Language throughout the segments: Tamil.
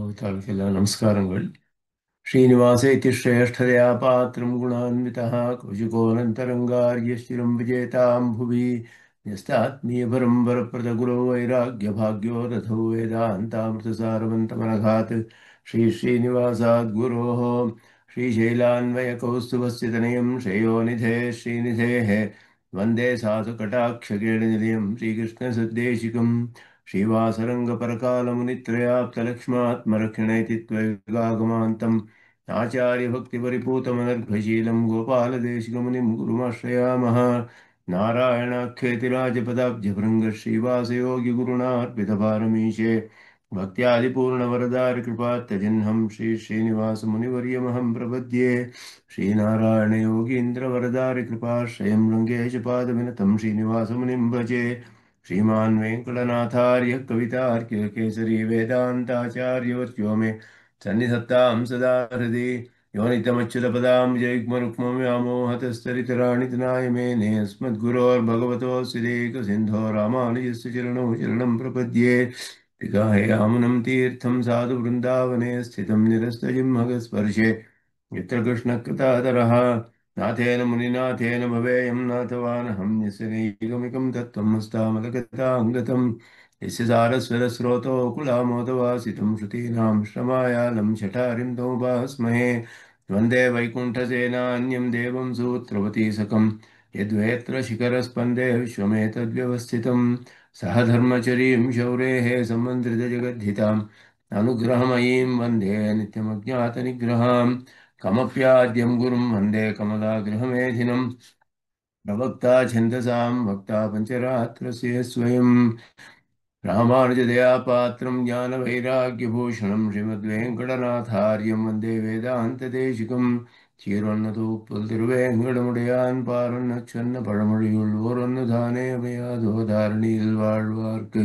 ಭಗವತಾಳಿಗೆಲ್ಲ ನಮಸ್ಕಾರಗಳು. ಶ್ರೀನಿವಾಸ ಇತಿ ಶ್ರೇಷ್ಠದಯಾ ಪಾತ್ರಂ ಗುಣಾನ್ವಿತಃ ಕೌಶಿಕೋನಂತರಂಗಾರ್ಯಶ್ಚಿರಂ ವಿಜೇತಾಂ ಭುವಿ ನ್ಯಸ್ತಾತ್ಮೀಯಪರಂ ವರಪ್ರದಗುರೋ ವೈರಾಗ್ಯಭಾಗ್ಯೋ ರಥೋ ವೇದಾಂತಾಮೃತಸಾರವಂತಮನಘಾತ್ ಶ್ರೀನಿವಾಸಾದ್ ಗುರೋಃ ಶ್ರೀಶೈಲಾನ್ವಯಕೌಸ್ತುಭस्य ತನಯಂ ಶ್ರೇಯೋನಿಧೇ ಶ್ರೀನಿಧೇಃ ವಂದೇ ಸಾಧುಕಟಾಕ್ಷಗೇಣನಿಲಯಂ ಶ್ರೀಕೃಷ್ಣಸದ್ದೇಶಿಕಂ श्रीवासरङ्गपरकालमुनित्रयाप्तलक्ष्मात्मरक्षणेति त्वगागमान्तम् आचार्यभक्तिपरिपूतमनर्घशीलं गोपालदेशिकमुनिं गुरुमाश्रयामः। नारायणाख्यतिराजपदाब्जभृङ्गश्रीवासयोगिगुरुणार्पितपारमीशे भक्त्यादिपूर्णवरदारिकृपात्तजह्नं श्रीश्रीनिवासमुनिवर्यमहं प्रपद्ये। श्रीनारायणयोगीन्द्रवरदारिकृपाश्रयं रङ्गेशपादविनतं श्रीनिवासमुनिं भजे। श्रीमान् वेङ्कटनाथार्य कवितार्क्य केसरी वेदान्ताचार्यवर्यो मे सन्निधत्तां सदा हृदि यो नित्यमच्युतपदां जयग्मरुक्मव्यामोहतस्तरितराणि तनाय मेने अस्मद्गुरोर्भगवतोऽस्य देकसिन्धो रामानुजस्य चरणौ शरणं प्रपद्ये। पितामहं तीर्थं साधु वृन्दावने स्थितं निरस्तजिह्मगस्पर्शे यत्र कृष्णकृतातरः नाथेन मुनिनाथेन भवेयं नाथवानहं यस्य नैगमिकं तत्त्वं हस्तामलगताङ्गतं यस्य सारस्वरस्रोतो कुलामोदवासितं श्रुतीनां श्रमायालं शठारिं तमुपास्महे। वन्दे वैकुण्ठसेनान्यं देवं सूत्रवतीसकं यद्वेत्र शिखरस्पन्दे विश्वमेतद्व्यवस्थितं सह धर्मचरीं शौरेः सम्मन्त्रितजगद्धिताम् अनुग्रहमयीं वन्दे नित्यमज्ञातनिग्रहाम् कमप्याद्यं गुरुं वन्दे कमलागृहमेधिनं प्रवक्ता छन्दसां वक्ता पञ्चरात्रस्य स्वयं रामानुजदयापात्रं ज्ञानवैराग्यभूषणं श्रीमद्वेङ्कटनाथार्यं वन्दे वेदान्तदेशिकं சீரொன்னதூப்புல் திருவேங்கடமுடையான் பாரொன்ன சொன்ன பழமொழியுள் ஓரொன்னு தானே அமையாதோ தாரணியில் வாழ்வார்க்கு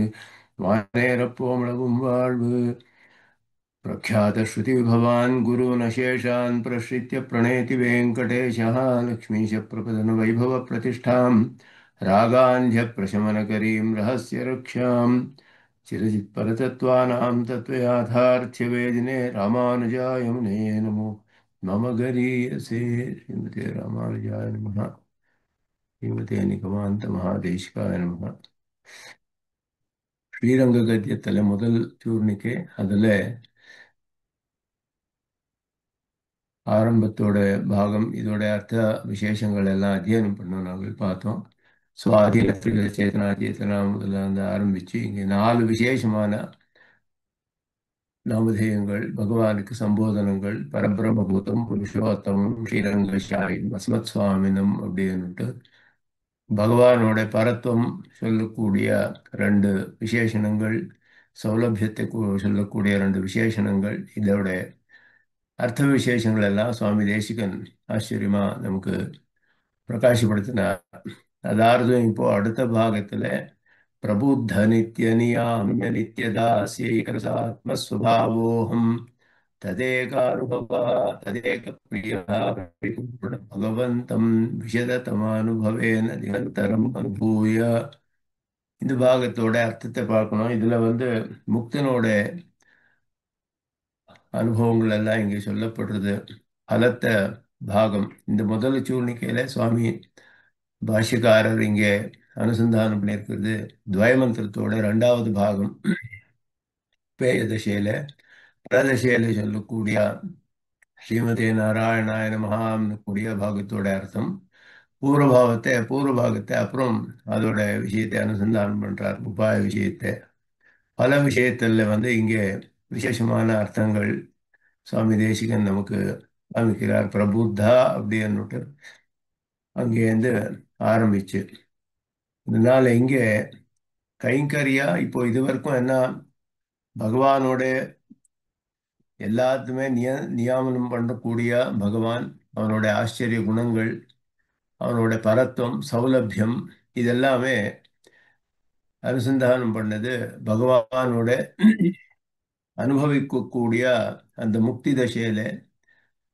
வானேரப்போமளவும் வாழ்வு प्रख्यातश्रुतिविभवान् गुरून् अशेषान् प्रश्रित्य प्रणेति वेङ्कटेशः लक्ष्मीशप्रपदनवैभवप्रतिष्ठां रागान्ध्यप्रशमनकरीं रहस्यरक्षां चिरजित्परतत्त्वानां तत्त्वयाथार्थ्यवेदिने रामानुजाय मुनये नमो मम गरीयसे। श्रीमते रामानुजाय नमः। श्रीमते निगमान्तमहादेशिकाय नमः। ஸ்ரீரங்க கத்தியத்தில் முதல் சூர்ணிக்கை அதில் ஆரம்பத்தோட பாகம் இதோட அர்த்த விசேஷங்கள் எல்லாம் அத்தியனம் பண்ணோம். நாங்கள் பார்த்தோம். சுவாதி லட்சிக சேத்தனா சேத்தனா முதல்ல வந்து ஆரம்பித்து இங்கே 4 விசேஷமான நாமதேயங்கள், பகவானுக்கு சம்போதனங்கள், பரபிரம்மபூதம், புருஷோத்தமம், ஸ்ரீரங்கசாயும், அஸ்மத் சுவாமினம் அப்படின்னுட்டு பகவானோட பரத்துவம் சொல்லக்கூடிய 2 விசேஷணங்கள், சௌலபியத்தை சொல்லக்கூடிய 2 விசேஷணங்கள், இதோட அர்த்த விசேஷங்கள் எல்லாம் சுவாமி தேசிகன் ஆச்சரியமா நமக்கு பிரகாசப்படுத்தினார். அதாவது இப்போ அடுத்த பாகத்துல பிரபுத்த நித்திய நியாமிய நித்தியதாசியைகரசாத்மஸ்வபாவோஹம் ததேகானுபவா ததேக பிரியா பகவந்தம் விஷததமானுபவேன நிரந்தரம் அனுபூய. இந்த பாகத்தோட அர்த்தத்தை பார்க்கணும். இதுல வந்து முக்தனோட அனுபவங்கள் எல்லாம் இங்கே சொல்லப்படுறது. பலத்த பாகம் இந்த முதல் சூழ்நிலையில சுவாமி பாஷ்யக்காரர் இங்கே அனுசந்தானம் பண்ணியிருக்கிறது துவயமந்திரத்தோட 2வது பாகம் பேய தசையில பிரதசையில சொல்லக்கூடிய ஸ்ரீமதே நாராயணாய நமஹான்னு கூடிய பாகத்தோட அர்த்தம். பூர்வபாகத்தை அப்புறம் அதோட விஷயத்தை அனுசந்தானம் பண்றார், உபாய விஷயத்தை. பல விஷயத்துல வந்து இங்கே விசேஷமான அர்த்தங்கள் சுவாமி தேசிகன் நமக்கு காமிக்கிறார். பிரபுத்தா அப்படின்னுட்டு அங்கேருந்து ஆரம்பிச்சு இதனால இங்கே கைங்கரியா இப்போ இதுவரைக்கும் என்ன பகவானோட எல்லாத்துமே நியாமனம் பண்ணக்கூடிய பகவான், அவனோட ஆச்சரிய குணங்கள், அவனோட பரத்துவம், சௌலபியம், இதெல்லாமே அனுசந்தானம் பண்ணது பகவானோட அனுபவிக்கக்கூடிய அந்த முக்தி தசையில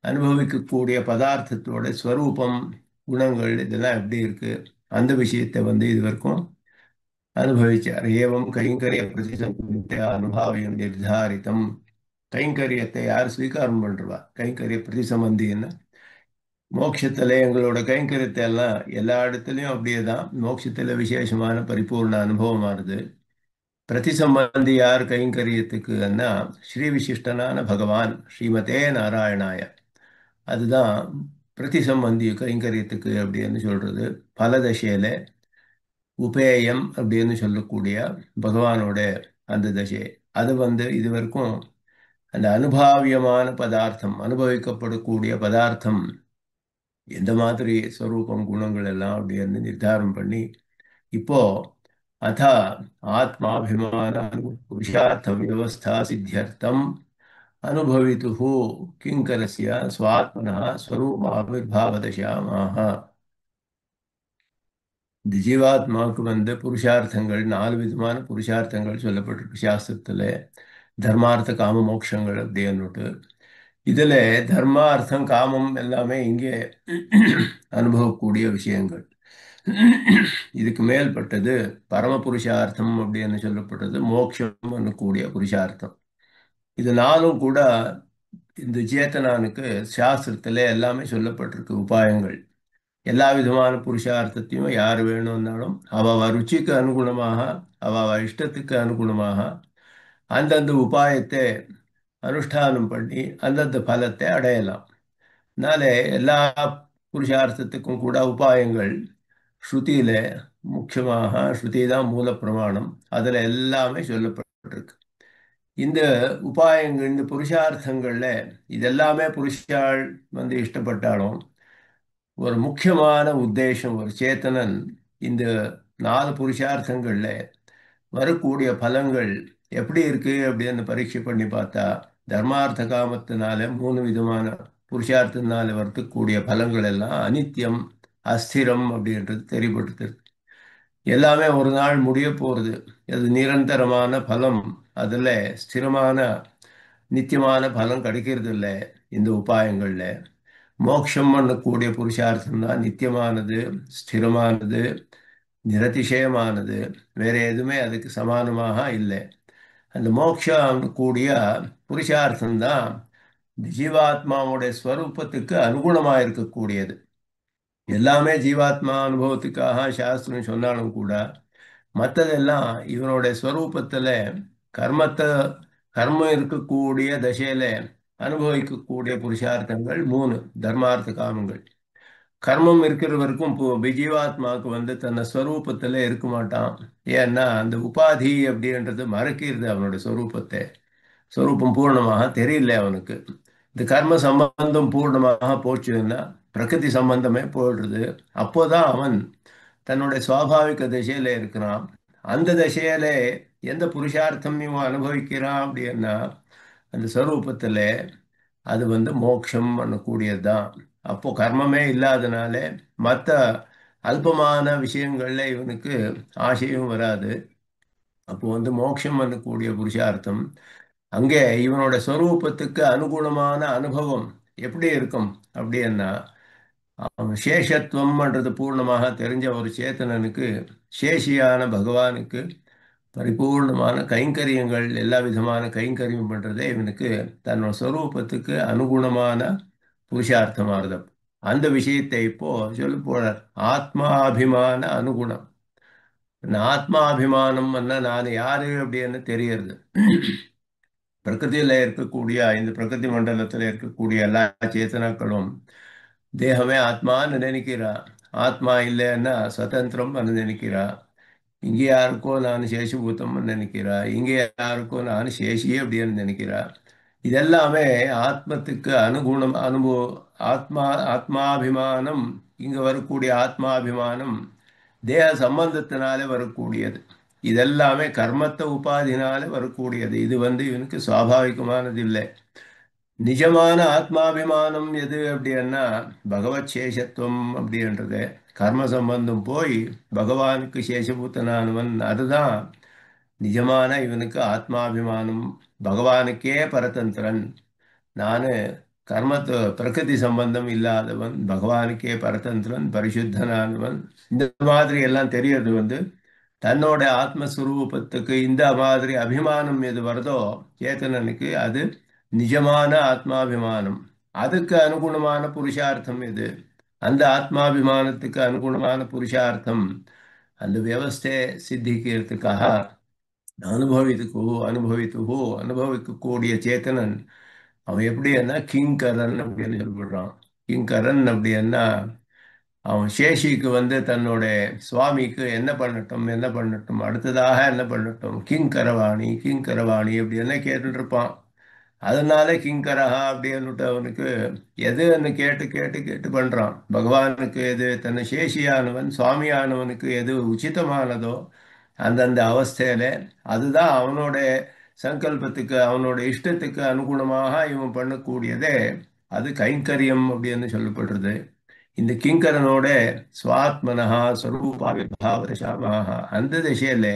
அனுபவிக்கக்கூடிய பதார்த்தத்தோட ஸ்வரூபம், குணங்கள் இதெல்லாம் எப்படி இருக்கு அந்த விஷயத்தை வந்து இது வரைக்கும் அனுபவிச்சார். ஏவம் கைங்கரிய பிரதிசம்ஹிதா அனுபாவியம் நிர்தாரிதம் கைங்கரியத்தை யார் ஸ்வீகாரம் பண்றவா? கைங்கரிய பிரதிசம்பந்தின்னா மோட்சத்துல எங்களோட கைங்கரியத்தை எல்லாம் எல்லா இடத்துலயும் அப்படியே தான். மோட்சத்துல விசேஷமான பரிபூர்ண அனுபவமானது. பிரதிசம்பந்தி யார் கைங்கரியத்துக்குன்னா ஸ்ரீ விசிஷ்டனான பகவான் ஸ்ரீமதே நாராயணாய. அதுதான் பிரதிசம்பந்தி கைங்கரியத்துக்கு அப்படின்னு சொல்றது. பலதசையில உபேயம் அப்படின்னு சொல்லக்கூடிய பகவானோட அந்த தசை. அது இது வரைக்கும் அந்த அனுபாவியமான பதார்த்தம், அனுபவிக்கப்படக்கூடிய பதார்த்தம் எந்த மாதிரி ஸ்வரூபம் குணங்கள் எல்லாம் அப்படின்னு நிர்தாரம் பண்ணி இப்போ அத ஆத்மாபிமான புருஷார்த்த வியவஸ்தா சித்தியர்த்தம் அனுபவித்து கிங்கரஸ்ய ஸ்வாத்மனா ஸ்வரூபாவிர்பாவதசாமாக. இந்த ஜீவாத்மாவுக்கு புருஷார்த்தங்கள் 4 விதமான புருஷார்த்தங்கள் சொல்லப்பட்டிருக்கு சாஸ்திரத்துல. தர்மார்த்த காம மோட்சங்கள் அப்படின்னுட்டு இதுல தர்மார்த்தம் காமம் எல்லாமே இங்கே அனுபவக்கூடிய விஷயங்கள். இதுக்கு மேல்பட்டது பரம புருஷார்த்தம் அப்படின்னு சொல்லப்பட்டது மோட்சம் கூடிய புருஷார்த்தம். இது நாளும் கூட இந்த சேத்தனானுக்கு சாஸ்திரத்துல எல்லாமே சொல்லப்பட்டிருக்கு உபாயங்கள். எல்லா விதமான புருஷார்த்தத்தையும் யார் வேணும்னாலும் அவ ருச்சிக்கு அனுகுணமாக, அவ இஷ்டத்துக்கு அனுகுணமாக அந்தந்த உபாயத்தை அனுஷ்டானம் பண்ணி அந்தந்த பலத்தை அடையலாம். அதனால எல்லா புருஷார்த்தத்துக்கும் கூட உபாயங்கள் ஸ்ருதியில முக்கியமாக, ஸ்ருதி தான் மூல பிரமாணம், அதுல எல்லாமே சொல்லப்பட்டிருக்கு. இந்த உபாயங்கள், இந்த புருஷார்த்தங்கள்ல இதெல்லாமே புருஷாள் இஷ்டப்பட்டாலும் ஒரு முக்கியமான உத்தேசம், ஒரு சேத்தனன் இந்த 4 புருஷார்த்தங்கள்ல வரக்கூடிய பலங்கள் எப்படி இருக்கு அப்படின்னு பரீட்சை பண்ணி பார்த்தா தர்மார்த்த காமத்தினால 3 விதமான புருஷார்த்தத்தினால வரக்கூடிய பலங்கள் எல்லாம் அனித்தியம், அஸ்திரம் அப்படின்றது தெரியப்படுது. எல்லாமே ஒரு நாள் முடிய போறது. அது நிரந்தரமான பலம், அதுல ஸ்திரமான நித்தியமான பலம் கிடைக்கிறது இல்லை இந்த உபாயங்கள்ல. மோட்சம் பண்ணக்கூடிய புருஷார்த்தம் தான் நித்தியமானது, ஸ்திரமானது, நிரதிசயமானது. வேற எதுவுமே அதுக்கு சமானமாக இல்லை. அந்த மோட்சம் கூடிய புருஷார்த்தம் தான் ஜீவாத்மாவுடைய ஸ்வரூபத்துக்கு அனுகுணமாக இருக்கக்கூடியது. எல்லாமே ஜீவாத்மா அனுபவத்துக்காக சாஸ்திரம் சொன்னாலும் கூட மற்றதெல்லாம் இவனுடைய ஸ்வரூபத்துல கர்மத்தை கர்மம் இருக்கக்கூடிய தசையில அனுபவிக்கக்கூடிய புருஷார்த்தங்கள் 3 தர்மார்த்த காமங்கள். கர்மம் இருக்கிற வரைக்கும் ஜீவாத்மாவுக்கு தன்னை ஸ்வரூபத்துல இருக்க மாட்டான். ஏன்னா அந்த உபாதி அப்படின்றது மறைக்கிறது அவனுடைய ஸ்வரூபத்தை. ஸ்வரூபம் பூர்ணமாக தெரியல அவனுக்கு. இந்த கர்ம சம்பந்தம் பூர்ணமாக போச்சுன்னா பிரகிருதி சம்பந்தமே போயிடுறது. அப்போதான் அவன் தன்னுடைய சுவாபாவிக திசையில இருக்கிறான். அந்த திசையில எந்த புருஷார்த்தம் இவன் அனுபவிக்கிறான் அப்படின்னா அந்த ஸ்வரூபத்துல அது மோட்சம் பண்ணக்கூடியதுதான். அப்போ கர்மமே இல்லாதனால மற்ற அல்பமான விஷயங்கள்ல இவனுக்கு ஆசையும் வராது. அப்போ மோட்சம் பண்ணக்கூடிய புருஷார்த்தம் அங்கே இவனோட ஸ்வரூபத்துக்கு அனுகுணமான அனுபவம் எப்படி இருக்கும் அப்படின்னா அவன் சேஷத்துவம்ன்றது பூர்ணமாக தெரிஞ்ச ஒரு சேத்தனனுக்கு, சேஷியான பகவானுக்கு பரிபூர்ணமான கைங்கரியங்கள், எல்லா விதமான கைங்கரியம் பண்றதே இவனுக்கு தன்னோட ஸ்வரூபத்துக்கு அனுகுணமான புருஷார்த்தமானது. அந்த விஷயத்தை இப்போ சொல்ல போறார். ஆத்மாபிமான அனுகுணம். இந்த ஆத்மாபிமானம் நான் யாரு அப்படின்னு தெரியறது. பிரகிருதியில இருக்கக்கூடிய இந்த பிரகிருதி மண்டலத்தில் இருக்கக்கூடிய எல்லா சேத்தனாக்களும் தேகமே ஆத்மான்னு நினைக்கிறா. ஆத்மா இல்லைன்னா சுதந்திரம் நினைக்கிறா. இங்கே யாருக்கோ நான் சேஷபூதம் நினைக்கிறா. இங்கே யாருக்கோ நான் சேஷி அப்படின்னு நினைக்கிறா. இதெல்லாமே ஆத்மத்துக்கு அனுகுணம் அனுபவம். ஆத்மாபிமானம், இங்க வரக்கூடிய ஆத்மாபிமானம் தேக சம்பந்தத்தினாலே வரக்கூடியது. இதெல்லாமே கர்மத்த உபாதினாலே வரக்கூடியது. இது இவனுக்கு சுவாபாவிகமானது இல்லை. நிஜமான ஆத்மாபிமானம் எது அப்படின்னா பகவத் சேஷத்துவம் அப்படின்றது. கர்ம சம்பந்தம் போய் பகவானுக்கு சேஷபூத்தனானவன், அதுதான் நிஜமான இவனுக்கு ஆத்மாபிமானம். பகவானுக்கே பரதந்திரன் நானு, கர்மத்து பிரகிருதி சம்பந்தம் இல்லாதவன், பகவானுக்கே பரதந்திரன், பரிசுத்தனானவன். இந்த மாதிரி எல்லாம் தெரியறது தன்னோட ஆத்மஸ்வரூபத்துக்கு இந்த மாதிரி அபிமானம் எது வருதோ சேத்தனனுக்கு அது நிஜமான ஆத்மாபிமானம். அதுக்கு அனுகுணமான புருஷார்த்தம் இது. அந்த ஆத்மாபிமானத்துக்கு அனுகுணமான புருஷார்த்தம் அந்த வியவஸ்தை சித்திக்கிறதுக்காக அனுபவிக்கக்கூடிய சேத்தனன் அவன் எப்படின்னா கிங்கரன் அப்படின்னு சொல்லிவிடுறான். கிங்கரன் அப்படின்னா அவன் சேஷிக்கு தன்னோட சுவாமிக்கு என்ன பண்ணட்டும் என்ன பண்ணட்டும் அடுத்ததாக என்ன பண்ணட்டும் கிங்கரவாணி கிங்கரவாணி அப்படி என்ன கேட்டுட்டு இருப்பான். அதனால கிங்கரஹா அப்படின்னுட்டு அவனுக்கு எதுன்னு கேட்டு கேட்டு கேட்டு பண்றான். பகவானுக்கு எது தன்னை சேஷியானவன் சுவாமியானவனுக்கு எது உச்சிதமானதோ அந்தந்த அவஸ்தையில அதுதான் அவனோட சங்கல்பத்துக்கு அவனோட இஷ்டத்துக்கு அனுகுணமாக இவன் பண்ணக்கூடியதே அது கைங்கரியம் அப்படின்னு சொல்லப்படுறது. இந்த கிங்கரனோட சுவாத்மனஹா ஸ்வரூபாவிர்பாவசாமாக அந்த திசையில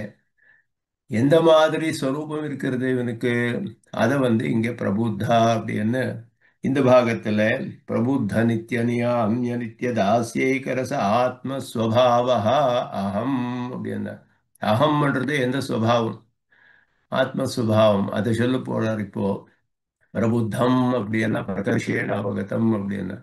எந்த மாதிரி ஸ்வரூபம் இருக்கிறது இவனுக்கு அதை இங்க பிரபுத்தா அப்படின்னு இந்த பாகத்துல பிரபுத்த நித்திய நித்திய தாசியைகரச ஆத்மஸ்வபாவா அகம் அப்படின்னா அகம்ன்றது எந்த சுவாவம் ஆத்மஸ்வபாவம் அதை சொல்ல போறார் இப்போ. பிரபுத்தம் அப்படின்னா பிரகர்ஷேன அவகதம் அப்படின்னா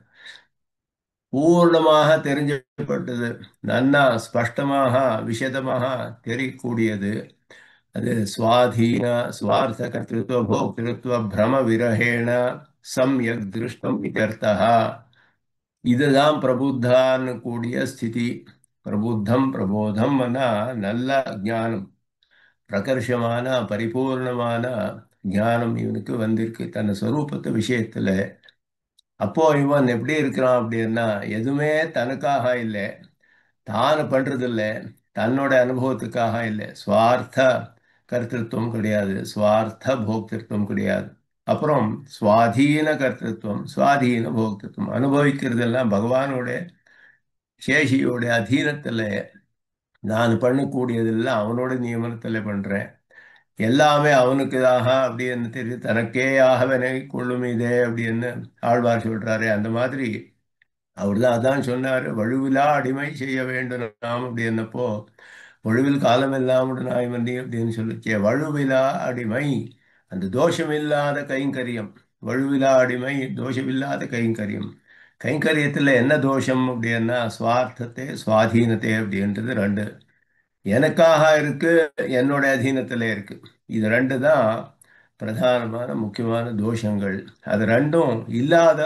பூர்ணமாக தெரிஞ்சப்பட்டது, நன்னா ஸ்பஷ்டமாக விசதமாக தெரியக்கூடியது. அது சுவாதீன சுவார்த்த கர்த்திருவ போக்திருத்துவ பிரம விரகேண சம்யக் திருஷ்டம் இதர்த்தா. இதுதான் பிரபுத்தான்னு கூடிய ஸ்திதி. பிரபுத்தம் பிரபோதம் நல்ல ஞானம், பிரகர்ஷமான பரிபூர்ணமான ஞானம் இவனுக்கு வந்திருக்கு தன் ஸ்வரூபத்து விஷயத்துல. அப்போ இவன் எப்படி இருக்கிறான் அப்படின்னா எதுவுமே தனக்காக இல்லை, தான் பண்றது இல்லை, தன்னோட அனுபவத்துக்காக இல்லை. சுவார்த்த கர்த்திருவம் கிடையாது, சுவார்த்த போக்திருத்துவம் கிடையாது. அப்புறம் சுவாதீன கர்த்திருவம் சுவாதீன போக்திருத்துவம் அனுபவிக்கிறதெல்லாம் பகவானோட சேஷியோட அதீனத்துல. நான் பண்ணக்கூடியதெல்லாம் அவனோட நியமனத்துல பண்றேன். எல்லாமே அவனுக்குதாக அப்படின்னு தெரியுது, தனக்கே ஆகவனை கொள்ளும் இதே அப்படின்னு ஆழ்வார் சொல்றாரு. அந்த மாதிரி அவர்தான் அதான் சொன்னாரு, வழுவிலா அடிமை செய்ய வேண்டும் நாம் அப்படின்னப்போ வழுவில் காலமெல்லாம் நாய் மந்தி அப்படின்னு சொல்லிச்சே. வழுவிலா அடிமை அந்த தோஷமில்லாத கைங்கரியம். வழுவிலா அடிமை தோஷமில்லாத கைங்கரியம். கைங்கரியத்துல என்ன தோஷம் அப்படின்னா சுவார்த்தத்தை சுவாதீனத்தை அப்படின்றது ரெண்டு. எனக்காக இருக்கு, என்னோட அதீனத்துல இருக்கு. இது ரெண்டு தான் பிரதானமான முக்கியமான தோஷங்கள். அது ரெண்டும் இல்லாத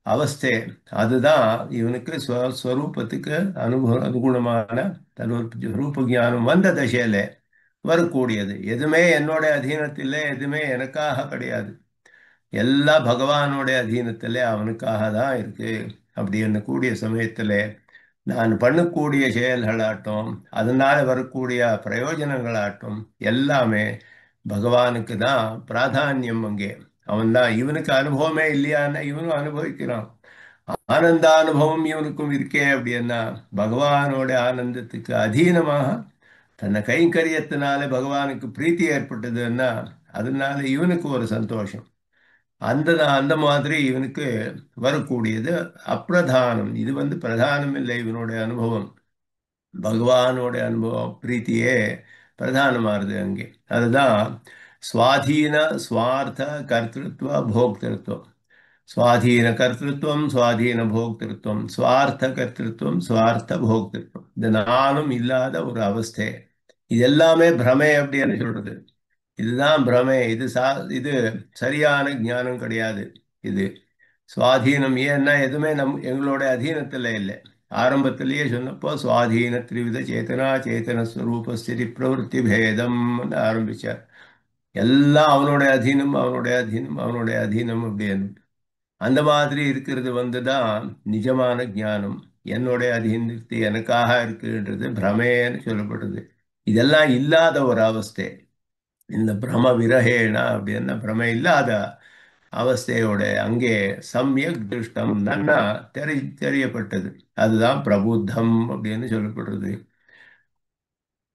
அவஸ்தை. அதுதான் இவனுக்கு ஸ்வரூபத்துக்கு அனுகுணமான ரூப ஞானம் வந்த தசையில வரக்கூடியது. எதுவுமே என்னோட அதீனத்தில், எதுவுமே எனக்காக கிடையாது, எல்லாம் பகவானோட அதீனத்துல அவனுக்காக தான் இருக்கு. அப்படி என்ன கூடிய சமயத்துல நான் பண்ணக்கூடிய செயல்களாட்டும் அதனால வரக்கூடிய பிரயோஜனங்களாட்டும் எல்லாமே பகவானுக்கு தான் பிராதானியம். அங்கே அவன் தான், இவனுக்கு அனுபவமே இல்லையான்னா இவனும் அனுபவிக்கிறான். ஆனந்த அனுபவம் இவனுக்கும் இருக்கே அப்படின்னா பகவானோட ஆனந்தத்துக்கு அதீனமாக தன்னை கைங்கரியத்தினால பகவானுக்கு பிரீத்தி ஏற்பட்டதுன்னா அதனால இவனுக்கு ஒரு சந்தோஷம். அந்த அந்த மாதிரி இவனுக்கு வரக்கூடியது அப்பிரதானம். இது பிரதானம் இல்லை, இவனோட அனுபவம் பகவானோட அனுபவம் பிரீத்தியே பிரதானமானது அங்கே. அதுதான் சுவாதீன சுவார்த்த கர்த்திருவ போக்திருத்துவம். சுவாதீன கர்த்திருவம் சுவாதீன போக்திருத்துவம் சுவார்த்த கர்த்திருவம் சுவார்த்த போக்திருத்துவம் இந்த நானும் இல்லாத ஒரு அவஸ்தை. இது எல்லாமே பிரமை அப்படின்னு சொல்றது. இதுதான் பிரமை. இது சரியான ஞானம் கிடையாது. இது சுவாதீனம். ஏன்னா எதுவுமே எங்களோட அதீனத்தில் இல்லை. ஆரம்பத்திலேயே சொன்னப்போ சுவாதீன திரிவித சேத்தனா சேத்தன ஸ்வரூப ஸ்திதி பிரவருத்தி பேதம் ஆரம்பிச்சார். எல்லாம் அவனோட அதீனம் அவனோட அதீனம் அவனோட அதீனம் அப்படின்னு. அந்த மாதிரி இருக்கிறது தான் நிஜமான ஞானம். என்னோட அதீனத்து எனக்காக இருக்குன்றது பிரமேன்னு சொல்லப்படுறது. இதெல்லாம் இல்லாத ஒரு அவஸ்தை. இந்த பிரம விரகேனா அப்படின்னா பிரம இல்லாத அவஸ்தையோட அங்கே சம்யக் திருஷ்டம் நன்னா தெரியப்பட்டது. அதுதான் பிரபுத்தம் அப்படின்னு சொல்லப்படுறது.